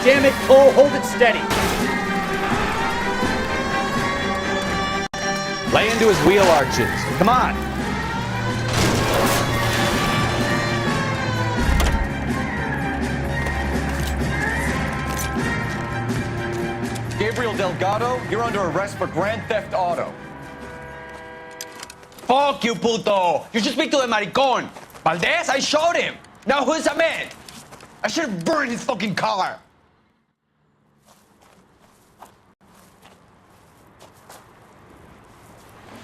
Damn it, Cole. Hold it steady. Lay into his wheel arches. Come on. Gabriel Delgado, you're under arrest for Grand Theft Auto. Fuck you, puto! You should speak to the maricon. Valdez, I showed him. Now who's the man? I should have burned his fucking car.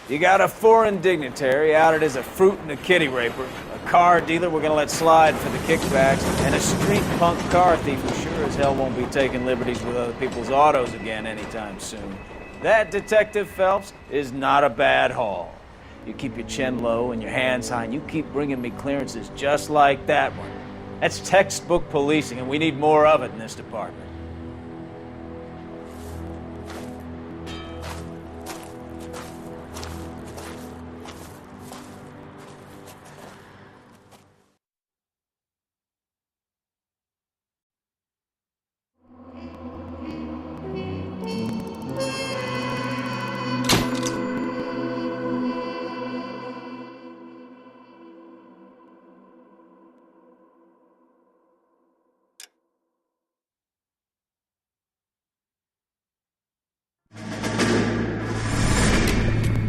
You got a foreign dignitary outed as a fruit and a kitty raper, a car dealer we're gonna let slide for the kickbacks, and a street punk car thief who sure as hell won't be taking liberties with other people's autos again anytime soon. That, Detective Phelps, is not a bad haul. You keep your chin low and your hands high, and you keep bringing me clearances just like that one. That's textbook policing, and we need more of it in this department.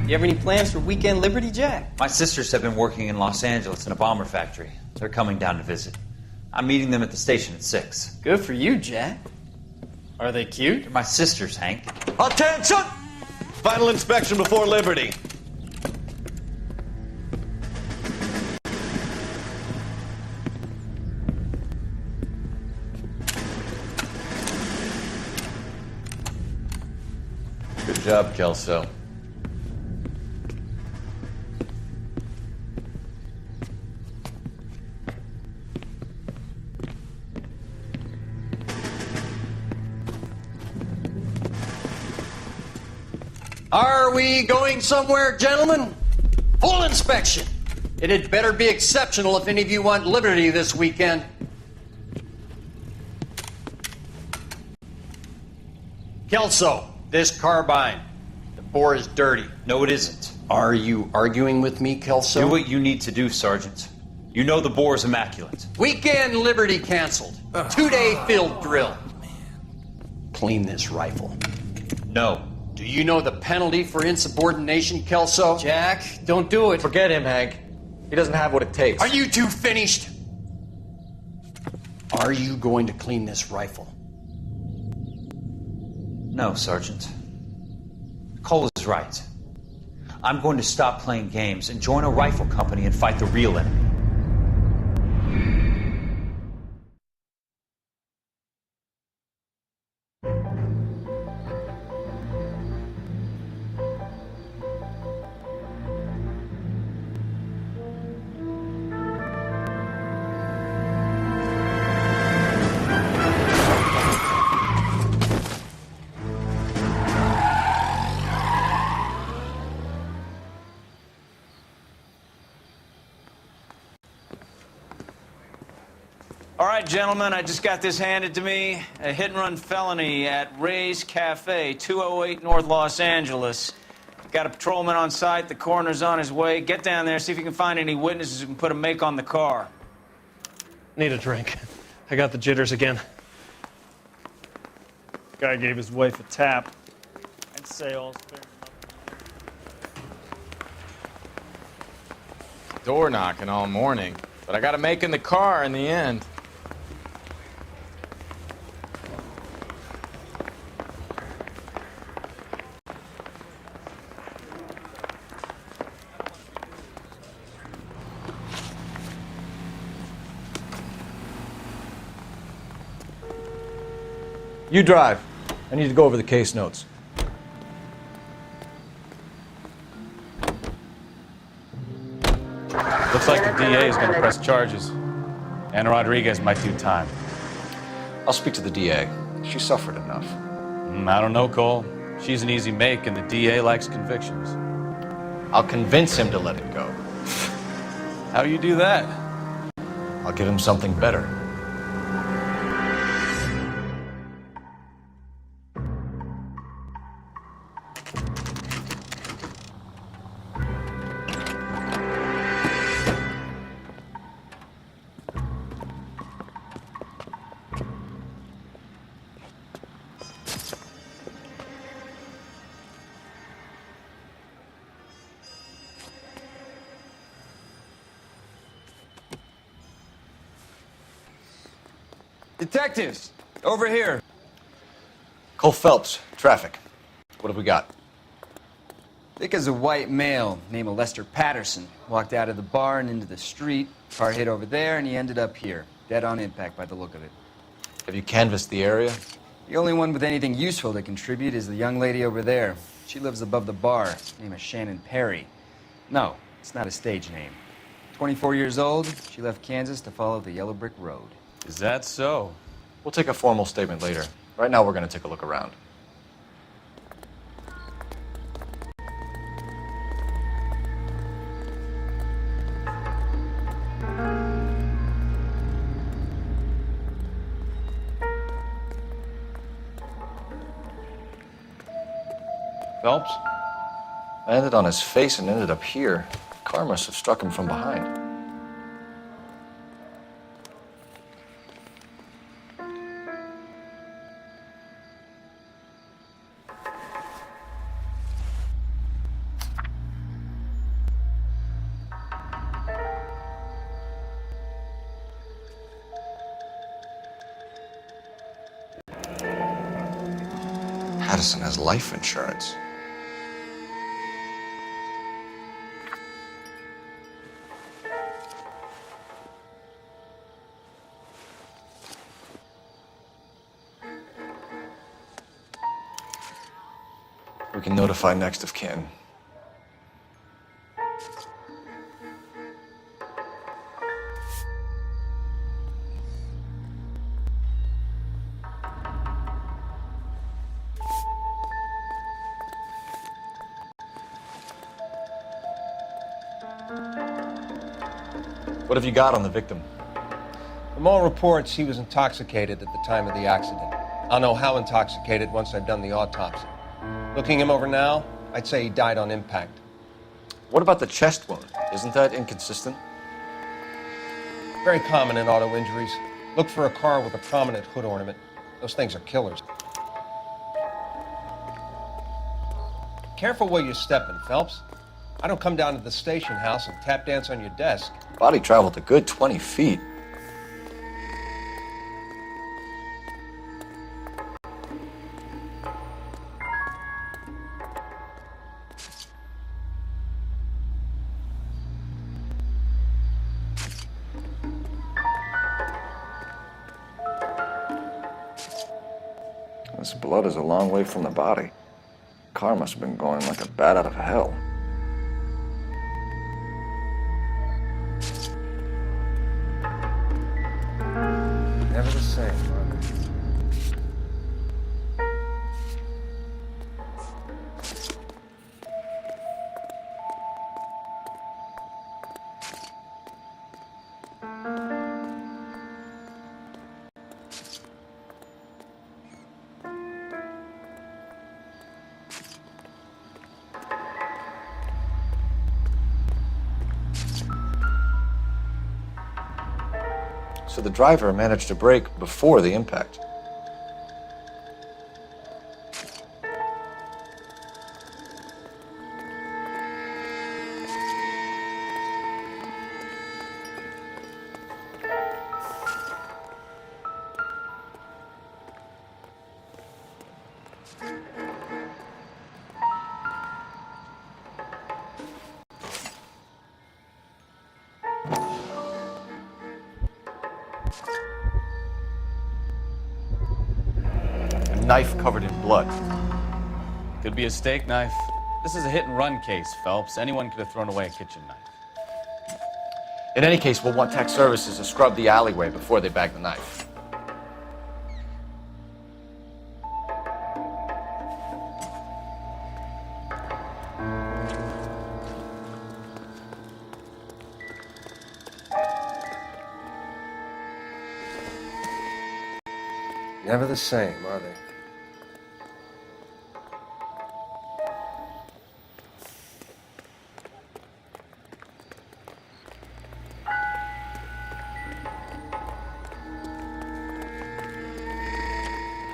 You have any plans for Weekend Liberty, Jack? My sisters have been working in Los Angeles in a bomber factory. They're coming down to visit. I'm meeting them at the station at 6. Good for you, Jack. Are they cute? They're my sisters, Hank. Attention! Final inspection before Liberty. Good job, Kelso. Are we going somewhere, gentlemen? Full inspection. It had better be exceptional if any of you want liberty this weekend. Kelso, this carbine. The bore is dirty. No, it isn't. Are you arguing with me, Kelso? Do what you need to do, Sergeant. You know the bore is immaculate. Weekend liberty canceled. 2-day field drill. Clean this rifle. No. Do you know the penalty for insubordination, Kelso? Jack, don't do it. Forget him, Hank. He doesn't have what it takes. Are you two finished? Are you going to clean this rifle? No, Sergeant. Cole is right. I'm going to stop playing games and join a rifle company and fight the real enemy. All right, gentlemen, I just got this handed to me. A hit-and-run felony at Ray's Cafe, 208 North Los Angeles. Got a patrolman on site. The coroner's on his way. Get down there, see if you can find any witnesses who can put a make on the car. Need a drink. I got the jitters again. Guy gave his wife a tap. I'd say all's fair. Door knocking all morning, but I got a make in the car in the end. You drive. I need to go over the case notes. Looks like the DA is going to press charges. Anna Rodriguez might do time. I'll speak to the DA. She suffered enough. I don't know, Cole. She's an easy make, and the DA likes convictions. I'll convince him to let it go. How do you do that? I'll give him something better. Detectives, over here. Cole Phelps, traffic. What have we got? Thick as a white male named Lester Patterson. Walked out of the bar and into the street. Car hit over there and he ended up here. Dead on impact by the look of it. Have you canvassed the area? The only one with anything useful to contribute is the young lady over there. She lives above the bar. Name is Shannon Perry. No, it's not a stage name. 24 years old, she left Kansas to follow the yellow brick road. Is that so? We'll take a formal statement later. Right now, we're going to take a look around. Phelps? I landed on his face and ended up here. The car must have struck him from behind. Addison has life insurance. We can notify next of kin. What have you got on the victim? From all reports, he was intoxicated at the time of the accident. I'll know how intoxicated once I've done the autopsy. Looking him over now, I'd say he died on impact. What about the chest wound? Isn't that inconsistent? Very common in auto injuries. Look for a car with a prominent hood ornament. Those things are killers. Careful where you're stepping, Phelps. I don't come down to the station house and tap dance on your desk. Body traveled a good 20 feet. This blood is a long way from the body. The car must have been going like a bat out of hell. Never the same, Margaret. So the driver managed to brake before the impact. Knife covered in blood. Could be a steak knife. This is a hit-and-run case, Phelps. Anyone could have thrown away a kitchen knife. In any case, we'll want tech services to scrub the alleyway before they bag the knife. Never the same, are they?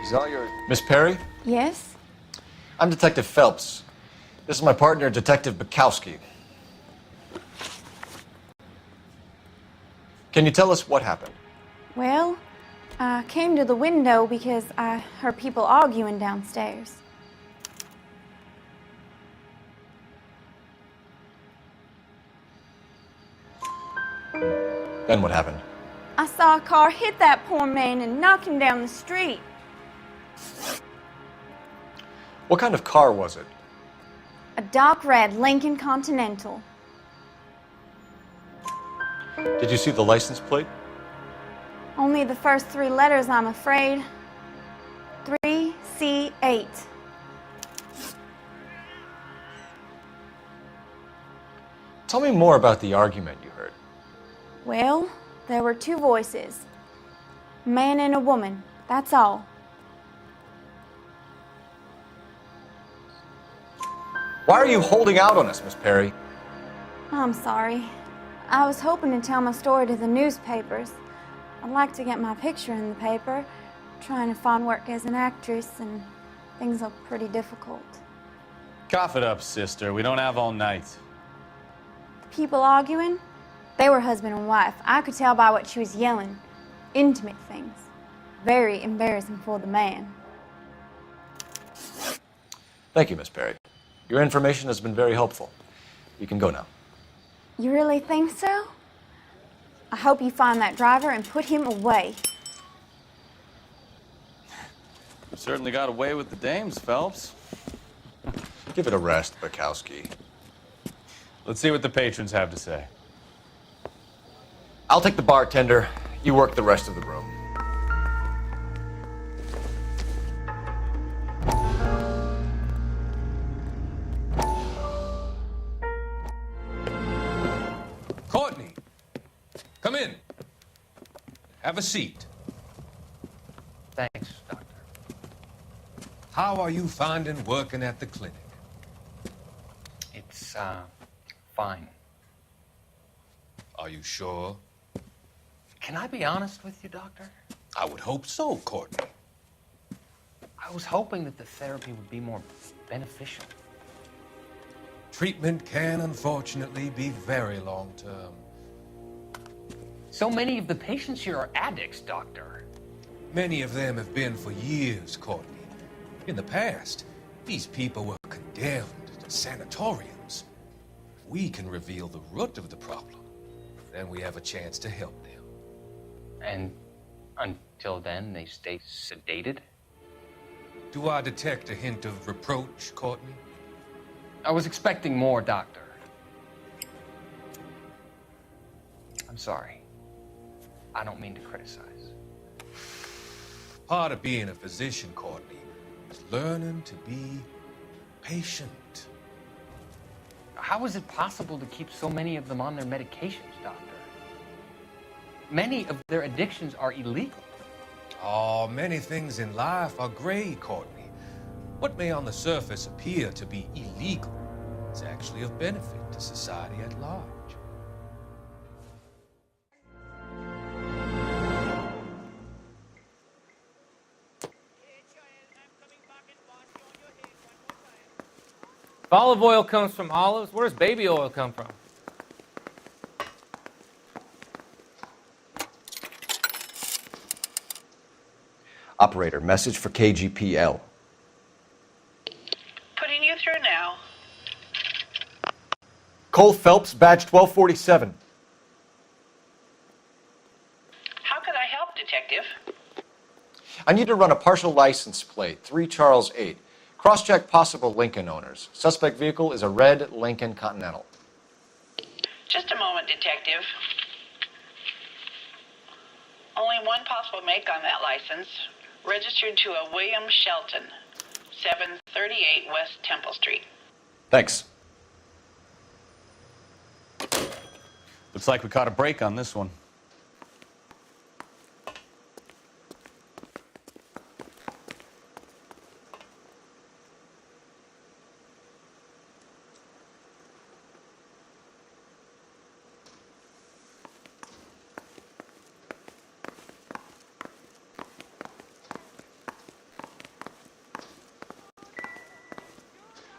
Is all your... Miss Perry? Yes? I'm Detective Phelps. This is my partner, Detective Bukowski. Can you tell us what happened? Well, I came to the window because I heard people arguing downstairs. Then what happened? I saw a car hit that poor man and knock him down the street. What kind of car was it? A dark red Lincoln Continental. Did you see the license plate? Only the first three letters, I'm afraid. 3C8. Tell me more about the argument you heard. Well, there were two voices. A man and a woman, that's all. Why are you holding out on us, Miss Perry? I'm sorry. I was hoping to tell my story to the newspapers. I'd like to get my picture in the paper. Trying to find work as an actress, and things look pretty difficult. Cough it up, sister. We don't have all night. People arguing? They were husband and wife. I could tell by what she was yelling. Intimate things. Very embarrassing for the man. Thank you, Miss Perry. Your information has been very helpful. You can go now. You really think so? I hope you find that driver and put him away. You certainly got away with the dames, Phelps. Give it a rest, Bukowski. Let's see what the patrons have to say. I'll take the bartender. You work the rest of the room. Courtney, come in. Have a seat. Thanks, Doctor. How are you finding working at the clinic? It's, fine. Are you sure? Can I be honest with you, Doctor? I would hope so, Courtney. I was hoping that the therapy would be more beneficial. Treatment can, unfortunately, be very long-term. So many of the patients here are addicts, Doctor. Many of them have been for years, Courtney. In the past, these people were condemned to sanatoriums. If we can reveal the root of the problem, then we have a chance to help them. And until then, they stay sedated? Do I detect a hint of reproach, Courtney? I was expecting more, Doctor. I'm sorry. I don't mean to criticize. Part of being a physician, Courtney, is learning to be patient. How is it possible to keep so many of them on their medications, Doctor? Many of their addictions are illegal. Oh, many things in life are gray, Courtney. What may on the surface appear to be illegal is actually of benefit to society at large. If olive oil comes from olives, where does baby oil come from? Operator, message for KGPL. Putting you through now. Cole Phelps, badge 1247. How could I help, Detective? I need to run a partial license plate, 3 Charles 8. Cross-check possible Lincoln owners. Suspect vehicle is a red Lincoln Continental. Just a moment, Detective. Only one possible make on that license. Registered to a William Shelton, 738 West Temple Street. Thanks. Looks like we caught a break on this one.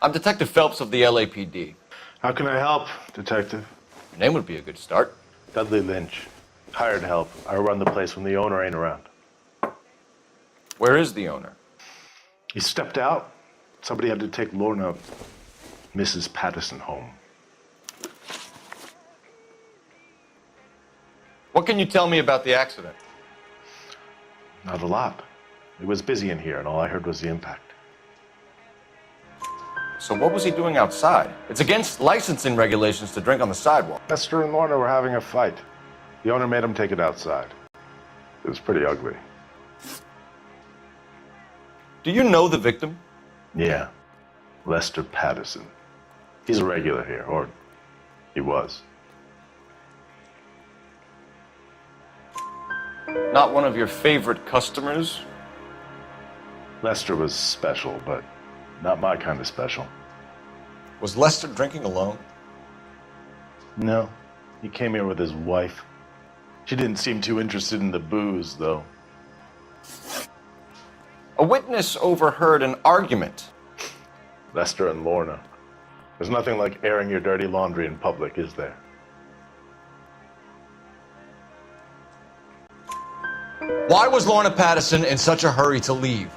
I'm Detective Phelps of the LAPD. How can I help, Detective? Your name would be a good start. Dudley Lynch. Hired help. I run the place when the owner ain't around. Where is the owner? He stepped out. Somebody had to take Lorna, Mrs. Patterson, home. What can you tell me about the accident? Not a lot. It was busy in here, and all I heard was the impact. So what was he doing outside? It's against licensing regulations to drink on the sidewalk. Lester and Lorna were having a fight. The owner made him take it outside. It was pretty ugly. Do you know the victim? Yeah. Lester Patterson. He's a regular here, or he was. Not one of your favorite customers? Lester was special, but not my kind of special. Was Lester drinking alone? No. He came here with his wife. She didn't seem too interested in the booze, though. A witness overheard an argument. Lester and Lorna. There's nothing like airing your dirty laundry in public, is there? Why was Lorna Patterson in such a hurry to leave?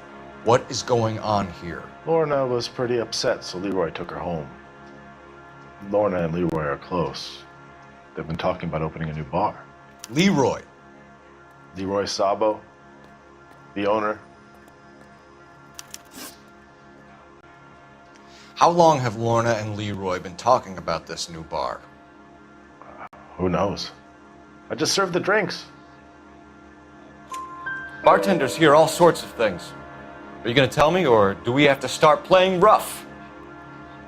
What is going on here? Lorna was pretty upset, so Leroy took her home. Lorna and Leroy are close. They've been talking about opening a new bar. Leroy? Leroy Sabo, the owner. How long have Lorna and Leroy been talking about this new bar? Who knows? I just served the drinks. Bartenders hear all sorts of things. Are you going to tell me, or do we have to start playing rough?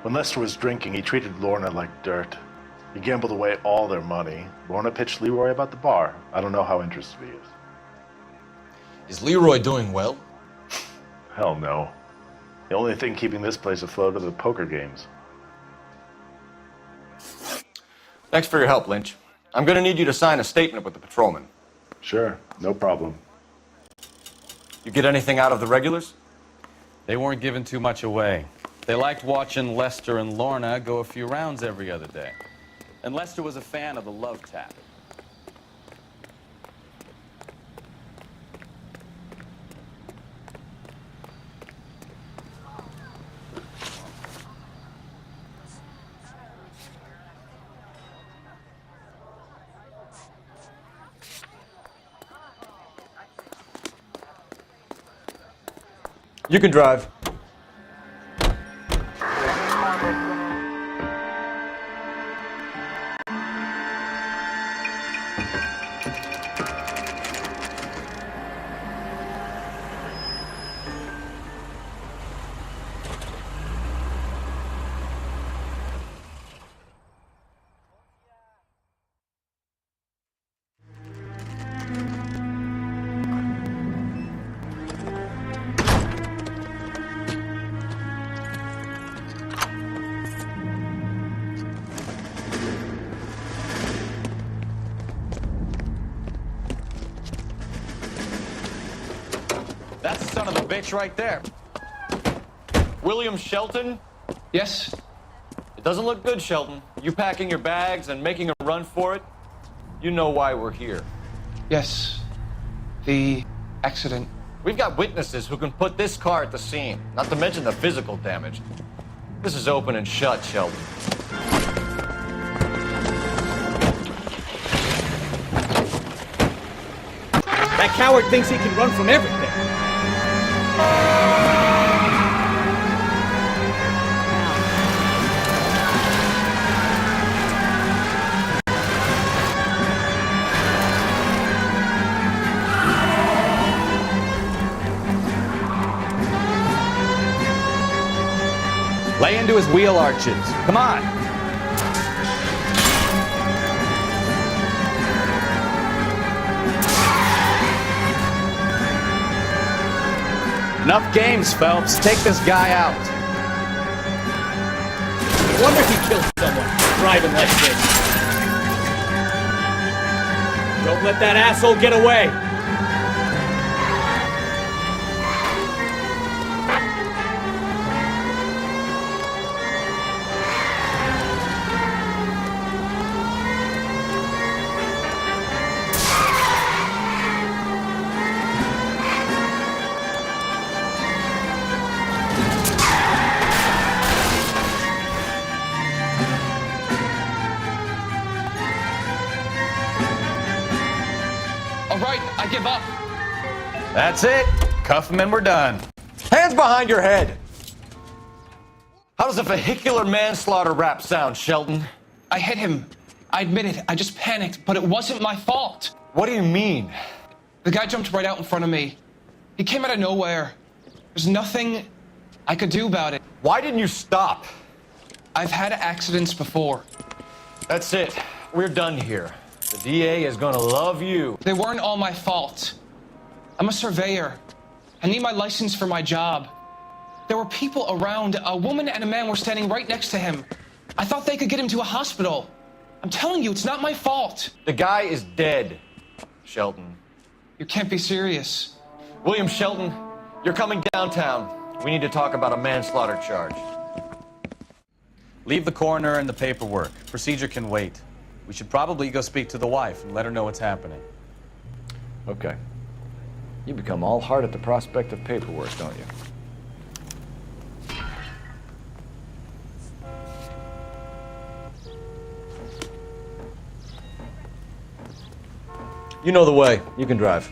When Lester was drinking, he treated Lorna like dirt. He gambled away all their money. Lorna pitched Leroy about the bar. I don't know how interested he is. Is Leroy doing well? Hell no. The only thing keeping this place afloat are the poker games. Thanks for your help, Lynch. I'm going to need you to sign a statement with the patrolman. Sure, no problem. You get anything out of the regulars? They weren't giving too much away. They liked watching Lester and Lorna go a few rounds every other day. And Lester was a fan of the love tap. You can drive. That's the son of a bitch right there. William Shelton? Yes? It doesn't look good, Shelton. You packing your bags and making a run for it? You know why we're here. Yes. The accident. We've got witnesses who can put this car at the scene, not to mention the physical damage. This is open and shut, Shelton. That coward thinks he can run from everything. Lay into his wheel arches. Come on. Enough games, Phelps. Take this guy out. No wonder he killed someone driving like this. Don't let that asshole get away. I give up. That's it. Cuff him and we're done. Hands behind your head! How does a vehicular manslaughter rap sound, Shelton? I hit him. I admit it. I just panicked, but it wasn't my fault. What do you mean? The guy jumped right out in front of me. He came out of nowhere. There's nothing I could do about it. Why didn't you stop? I've had accidents before. That's it. We're done here. The DA is gonna love you. They weren't all my fault. I'm a surveyor. I need my license for my job. There were people around. A woman and a man were standing right next to him. I thought they could get him to a hospital. I'm telling you, it's not my fault. The guy is dead, Shelton. You can't be serious. William Shelton, you're coming downtown. We need to talk about a manslaughter charge. Leave the coroner and the paperwork. Procedure can wait. We should probably go speak to the wife and let her know what's happening. Okay. You become all heart at the prospect of paperwork, don't you? You know the way. You can drive.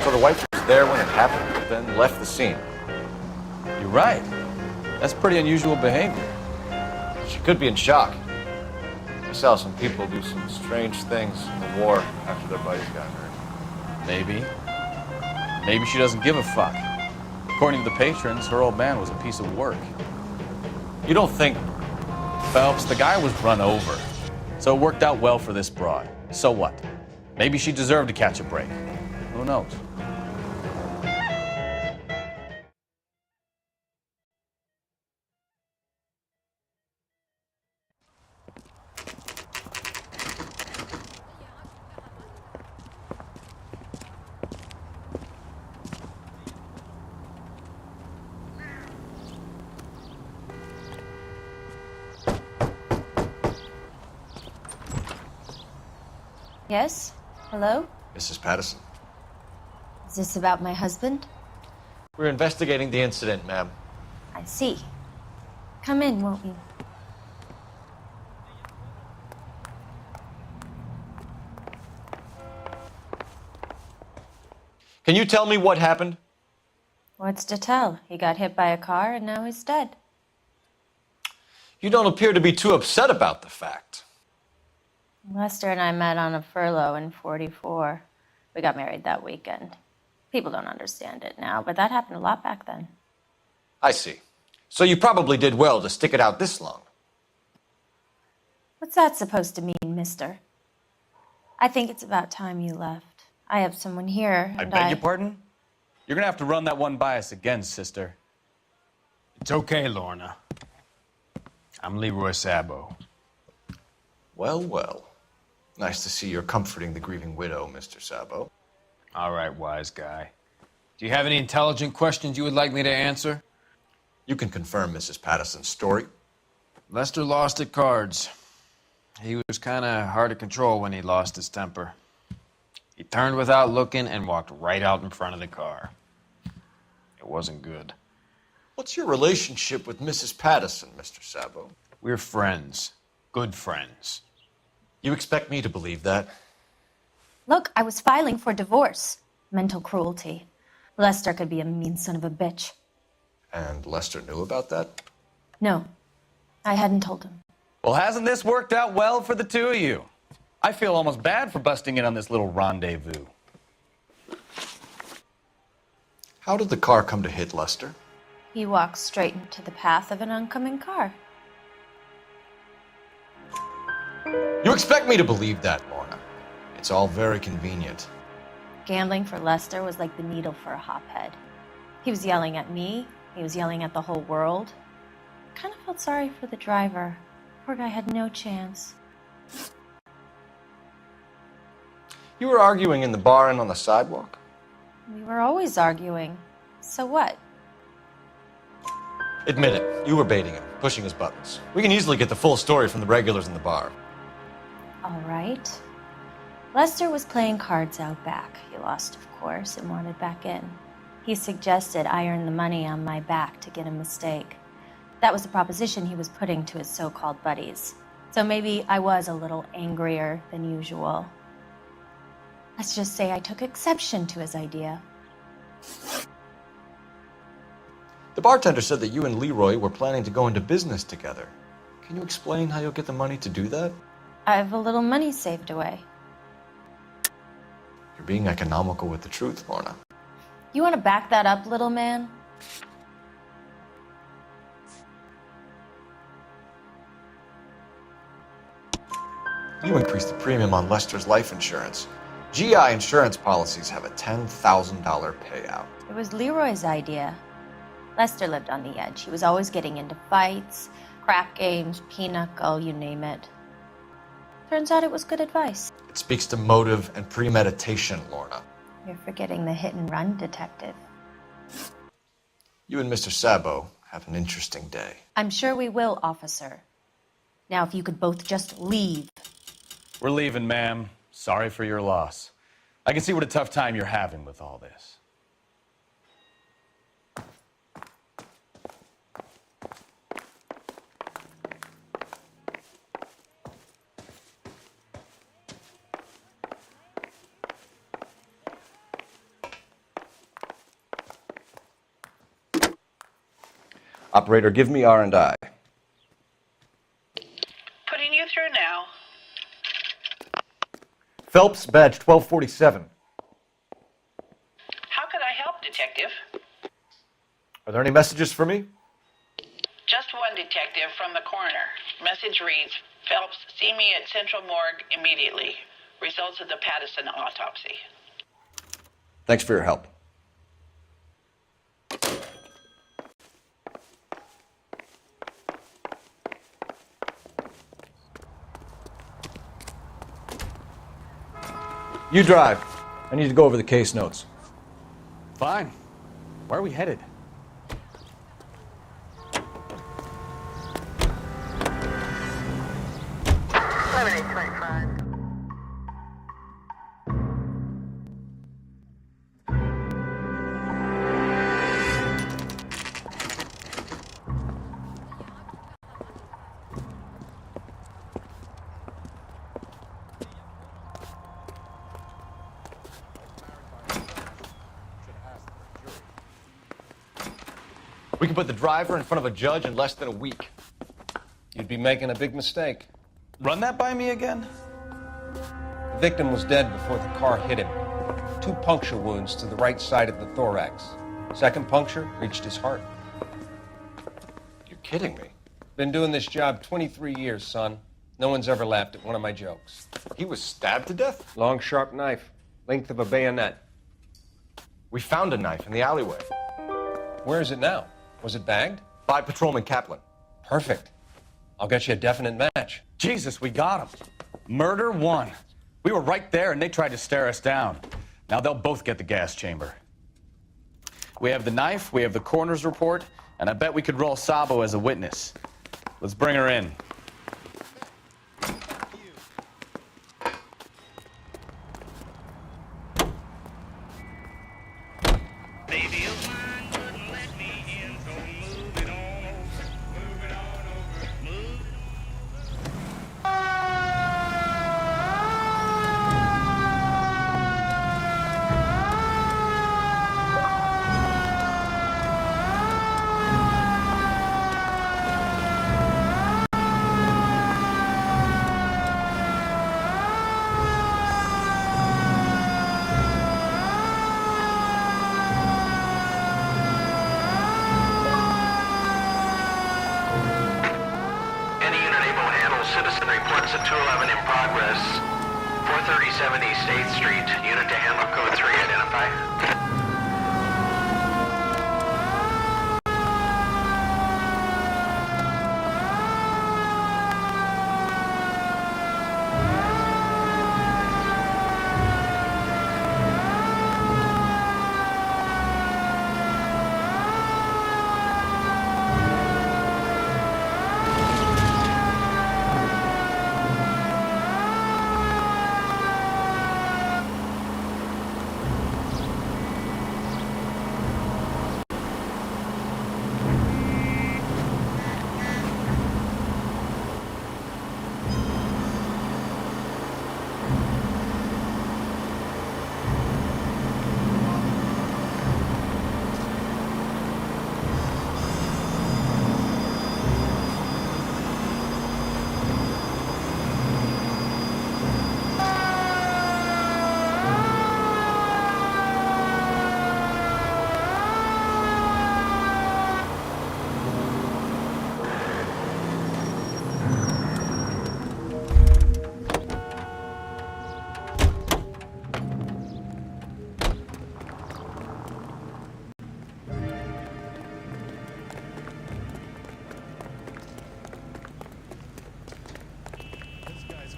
So the wife was there when it happened, but then left the scene. You're right. That's pretty unusual behavior. She could be in shock. I saw some people do some strange things in the war after their buddies got hurt. Maybe. Maybe she doesn't give a fuck. According to the patrons, her old man was a piece of work. You don't think... Phelps, the guy was run over. So it worked out well for this broad. So what? Maybe she deserved to catch a break. Who knows? Yes? Hello? Mrs. Patterson. Is this about my husband? We're investigating the incident, ma'am. I see. Come in, won't you? Can you tell me what happened? What's to tell? He got hit by a car and now he's dead. You don't appear to be too upset about the fact. Lester and I met on a furlough in '44. We got married that weekend. People don't understand it now, but that happened a lot back then. I see. So you probably did well to stick it out this long. What's that supposed to mean, mister? I think it's about time you left. I have someone here, I and beg your pardon? You're gonna have to run that one by us again, sister. It's okay, Lorna. I'm Leroy Sabo. Well, well. Nice to see you're comforting the grieving widow, Mr. Sabo. All right, wise guy. Do you have any intelligent questions you would like me to answer? You can confirm Mrs. Patterson's story. Lester lost at cards. He was kind of hard to control when he lost his temper. He turned without looking and walked right out in front of the car. It wasn't good. What's your relationship with Mrs. Patterson, Mr. Sabo? We're friends. Good friends. You expect me to believe that? Look, I was filing for divorce. Mental cruelty. Lester could be a mean son of a bitch. And Lester knew about that? No, I hadn't told him. Well, hasn't this worked out well for the two of you? I feel almost bad for busting in on this little rendezvous. How did the car come to hit Lester? He walked straight into the path of an oncoming car. You expect me to believe that, Lorna. It's all very convenient. Gambling for Lester was like the needle for a hophead. He was yelling at me. He was yelling at the whole world. I kind of felt sorry for the driver. Poor guy had no chance. You were arguing in the bar and on the sidewalk? We were always arguing. So what? Admit it. You were baiting him, pushing his buttons. We can easily get the full story from the regulars in the bar. All right. Lester was playing cards out back. He lost, of course, and wanted back in. He suggested I earn the money on my back to get a mistake. That was the proposition he was putting to his so-called buddies. So maybe I was a little angrier than usual. Let's just say I took exception to his idea. The bartender said that you and Leroy were planning to go into business together. Can you explain how you'll get the money to do that? I have a little money saved away. You're being economical with the truth, Lorna. You want to back that up, little man? You increased the premium on Lester's life insurance. GI insurance policies have a $10,000 payout. It was Leroy's idea. Lester lived on the edge. He was always getting into fights, crack games, pinochle, you name it. Turns out it was good advice. It speaks to motive and premeditation, Lorna. You're forgetting the hit-and-run detective. You and Mr. Sabo have an interesting day. I'm sure we will, officer. Now, if you could both just leave. We're leaving, ma'am. Sorry for your loss. I can see what a tough time you're having with all this. Operator, give me R&I. Putting you through now. Phelps, badge 1247. How could I help, Detective? Are there any messages for me? Just one detective from the coroner. Message reads, Phelps, see me at Central Morgue immediately. Results of the Pattison autopsy. Thanks for your help. You drive. I need to go over the case notes. Fine. Where are we headed? We can put the driver in front of a judge in less than a week. You'd be making a big mistake. Run that by me again? The victim was dead before the car hit him. 2 puncture wounds to the right side of the thorax. Second puncture reached his heart. You're kidding me. Been doing this job 23 years, son. No one's ever laughed at one of my jokes. He was stabbed to death? Long, sharp knife. Length of a bayonet. We found a knife in the alleyway. Where is it now? Was it bagged? By Patrolman Kaplan. Perfect. I'll get you a definite match. Jesus, we got him. Murder 1. We were right there and they tried to stare us down. Now they'll both get the gas chamber. We have the knife, we have the coroner's report, and I bet we could roll Sabo as a witness. Let's bring her in. Citizen reports a 211 in progress. 437 East 8th Street. Unit to handle code 3. Identify.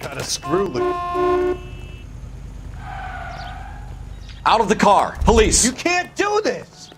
Got a screw loose. Out of the car! Police! You can't do this!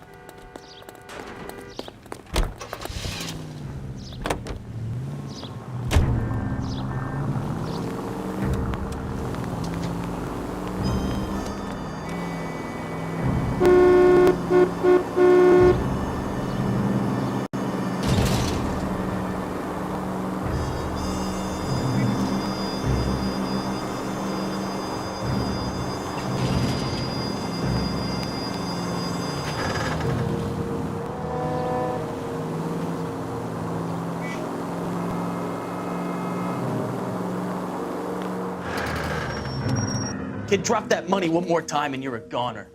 Kid, drop that money one more time and you're a goner.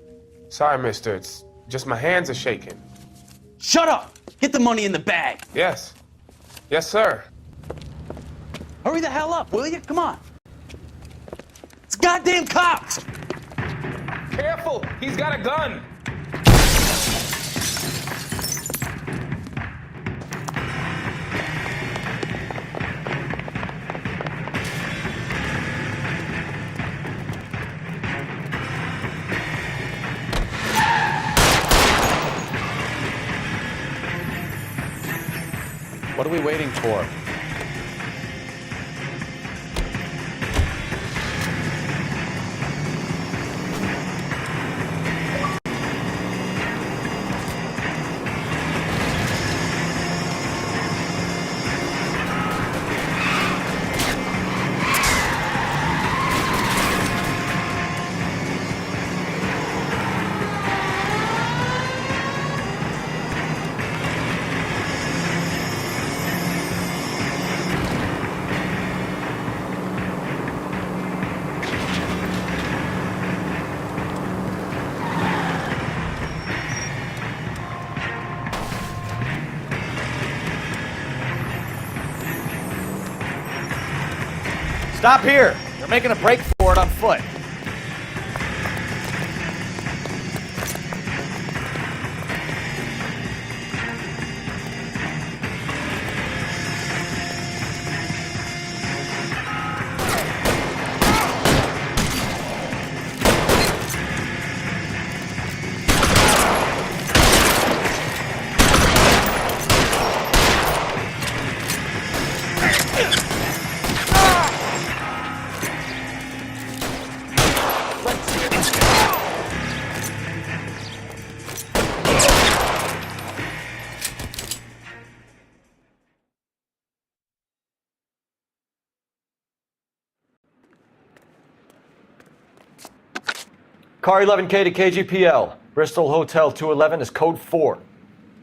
Sorry, mister. It's just my hands are shaking. Shut up! Get the money in the bag. Yes. Yes, sir. Hurry the hell up, will you? Come on. It's goddamn cops! Careful! He's got a gun! What are we waiting for? Stop here. They're making a break for it on foot. Car 11K to KGPL. Bristol Hotel 211 is code 4.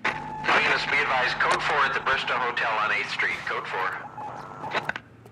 Venus, be advised, code 4 at the Bristol Hotel on 8th Street. Code 4.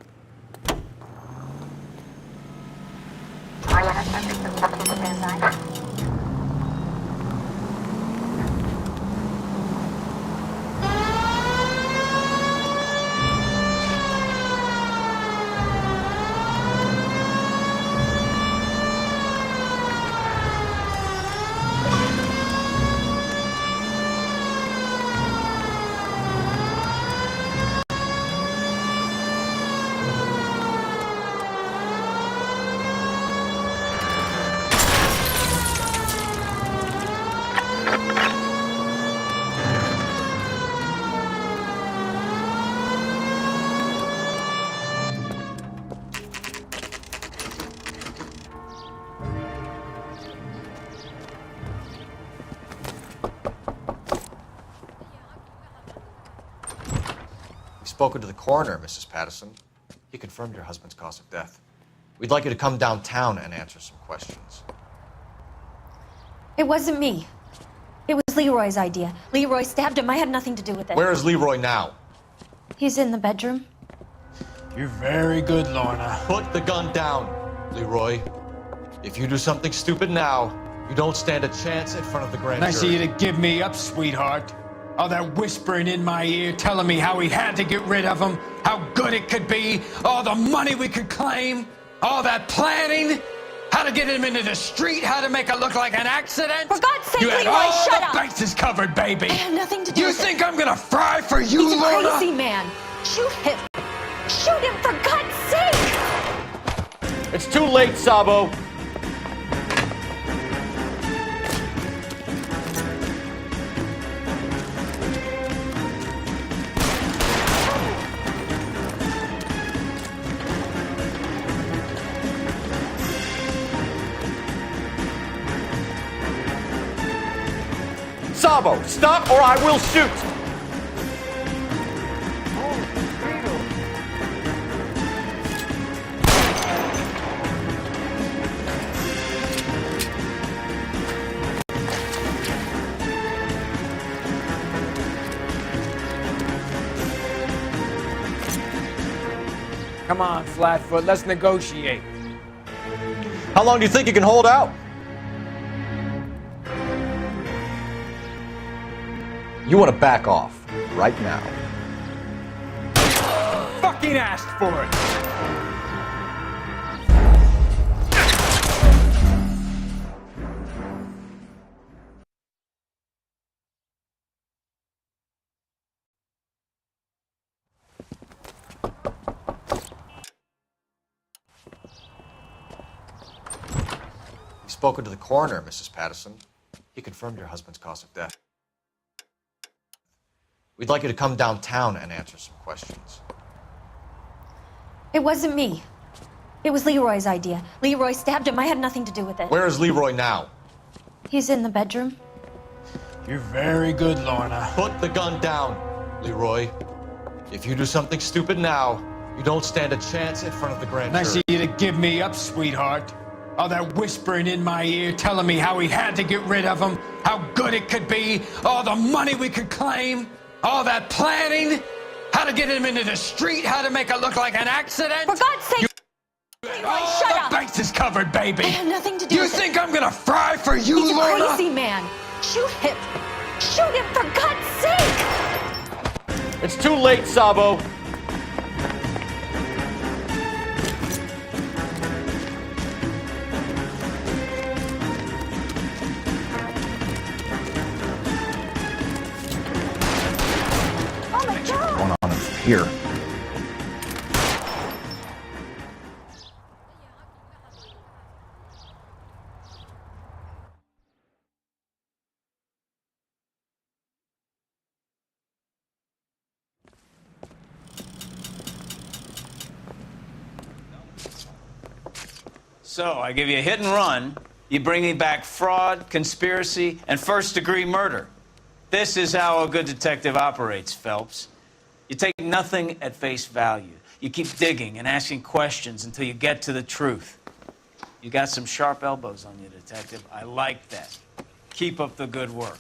Spoken to the coroner, Mrs. Patterson. He confirmed your husband's cause of death. We'd like you to come downtown and answer some questions. It wasn't me. It was Leroy's idea. Leroy stabbed him. I had nothing to do with it. Where is Leroy now? He's in the bedroom. You're very good, Lorna. Put the gun down, Leroy. If you do something stupid now, you don't stand a chance in front of the grand Nice of jury. you to give me up, sweetheart. All that whispering in my ear, telling me how we had to get rid of him, how good it could be, all the money we could claim, all that planning, how to get him into the street, how to make it look like an accident. For God's sake, you had Leroy, all shut the up! bases covered, baby. I had nothing to do You with think it. I'm gonna fry for you, He's a Lorna? crazy man. Shoot him. Shoot him, for God's sake! It's too late, Sabo. Sabo, stop or I will shoot! Come on, Flatfoot, let's negotiate. How long do you think you can hold out? You want to back off right now. Fucking asked for it! You've spoken to the coroner, Mrs. Patterson. He confirmed your husband's cause of death. We'd like you to come downtown and answer some questions. It wasn't me. It was Leroy's idea. Leroy stabbed him. I had nothing to do with it. Where is Leroy now? He's in the bedroom. You're very good, Lorna. Put the gun down, Leroy. If you do something stupid now, you don't stand a chance in front of the grand Nice jury. of you to give me up, sweetheart. All that whispering in my ear telling me how we had to get rid of him, how good it could be, all the money we could claim, all that planning, how to get him into the street, how to make it look like an accident. For God's sake! All shut the up! base is covered, baby. I have nothing to do You with it. think I'm gonna fry for you, He's a Lorna? crazy man. Shoot him. Shoot him, for God's sake! It's too late, Sabo. Oh my God! Going on here. So, I give you a hit and run. You bring me back fraud, conspiracy, and first-degree murder. This is how a good detective operates, Phelps. You take nothing at face value. You keep digging and asking questions until you get to the truth. You got some sharp elbows on you, detective. I like that. Keep up the good work.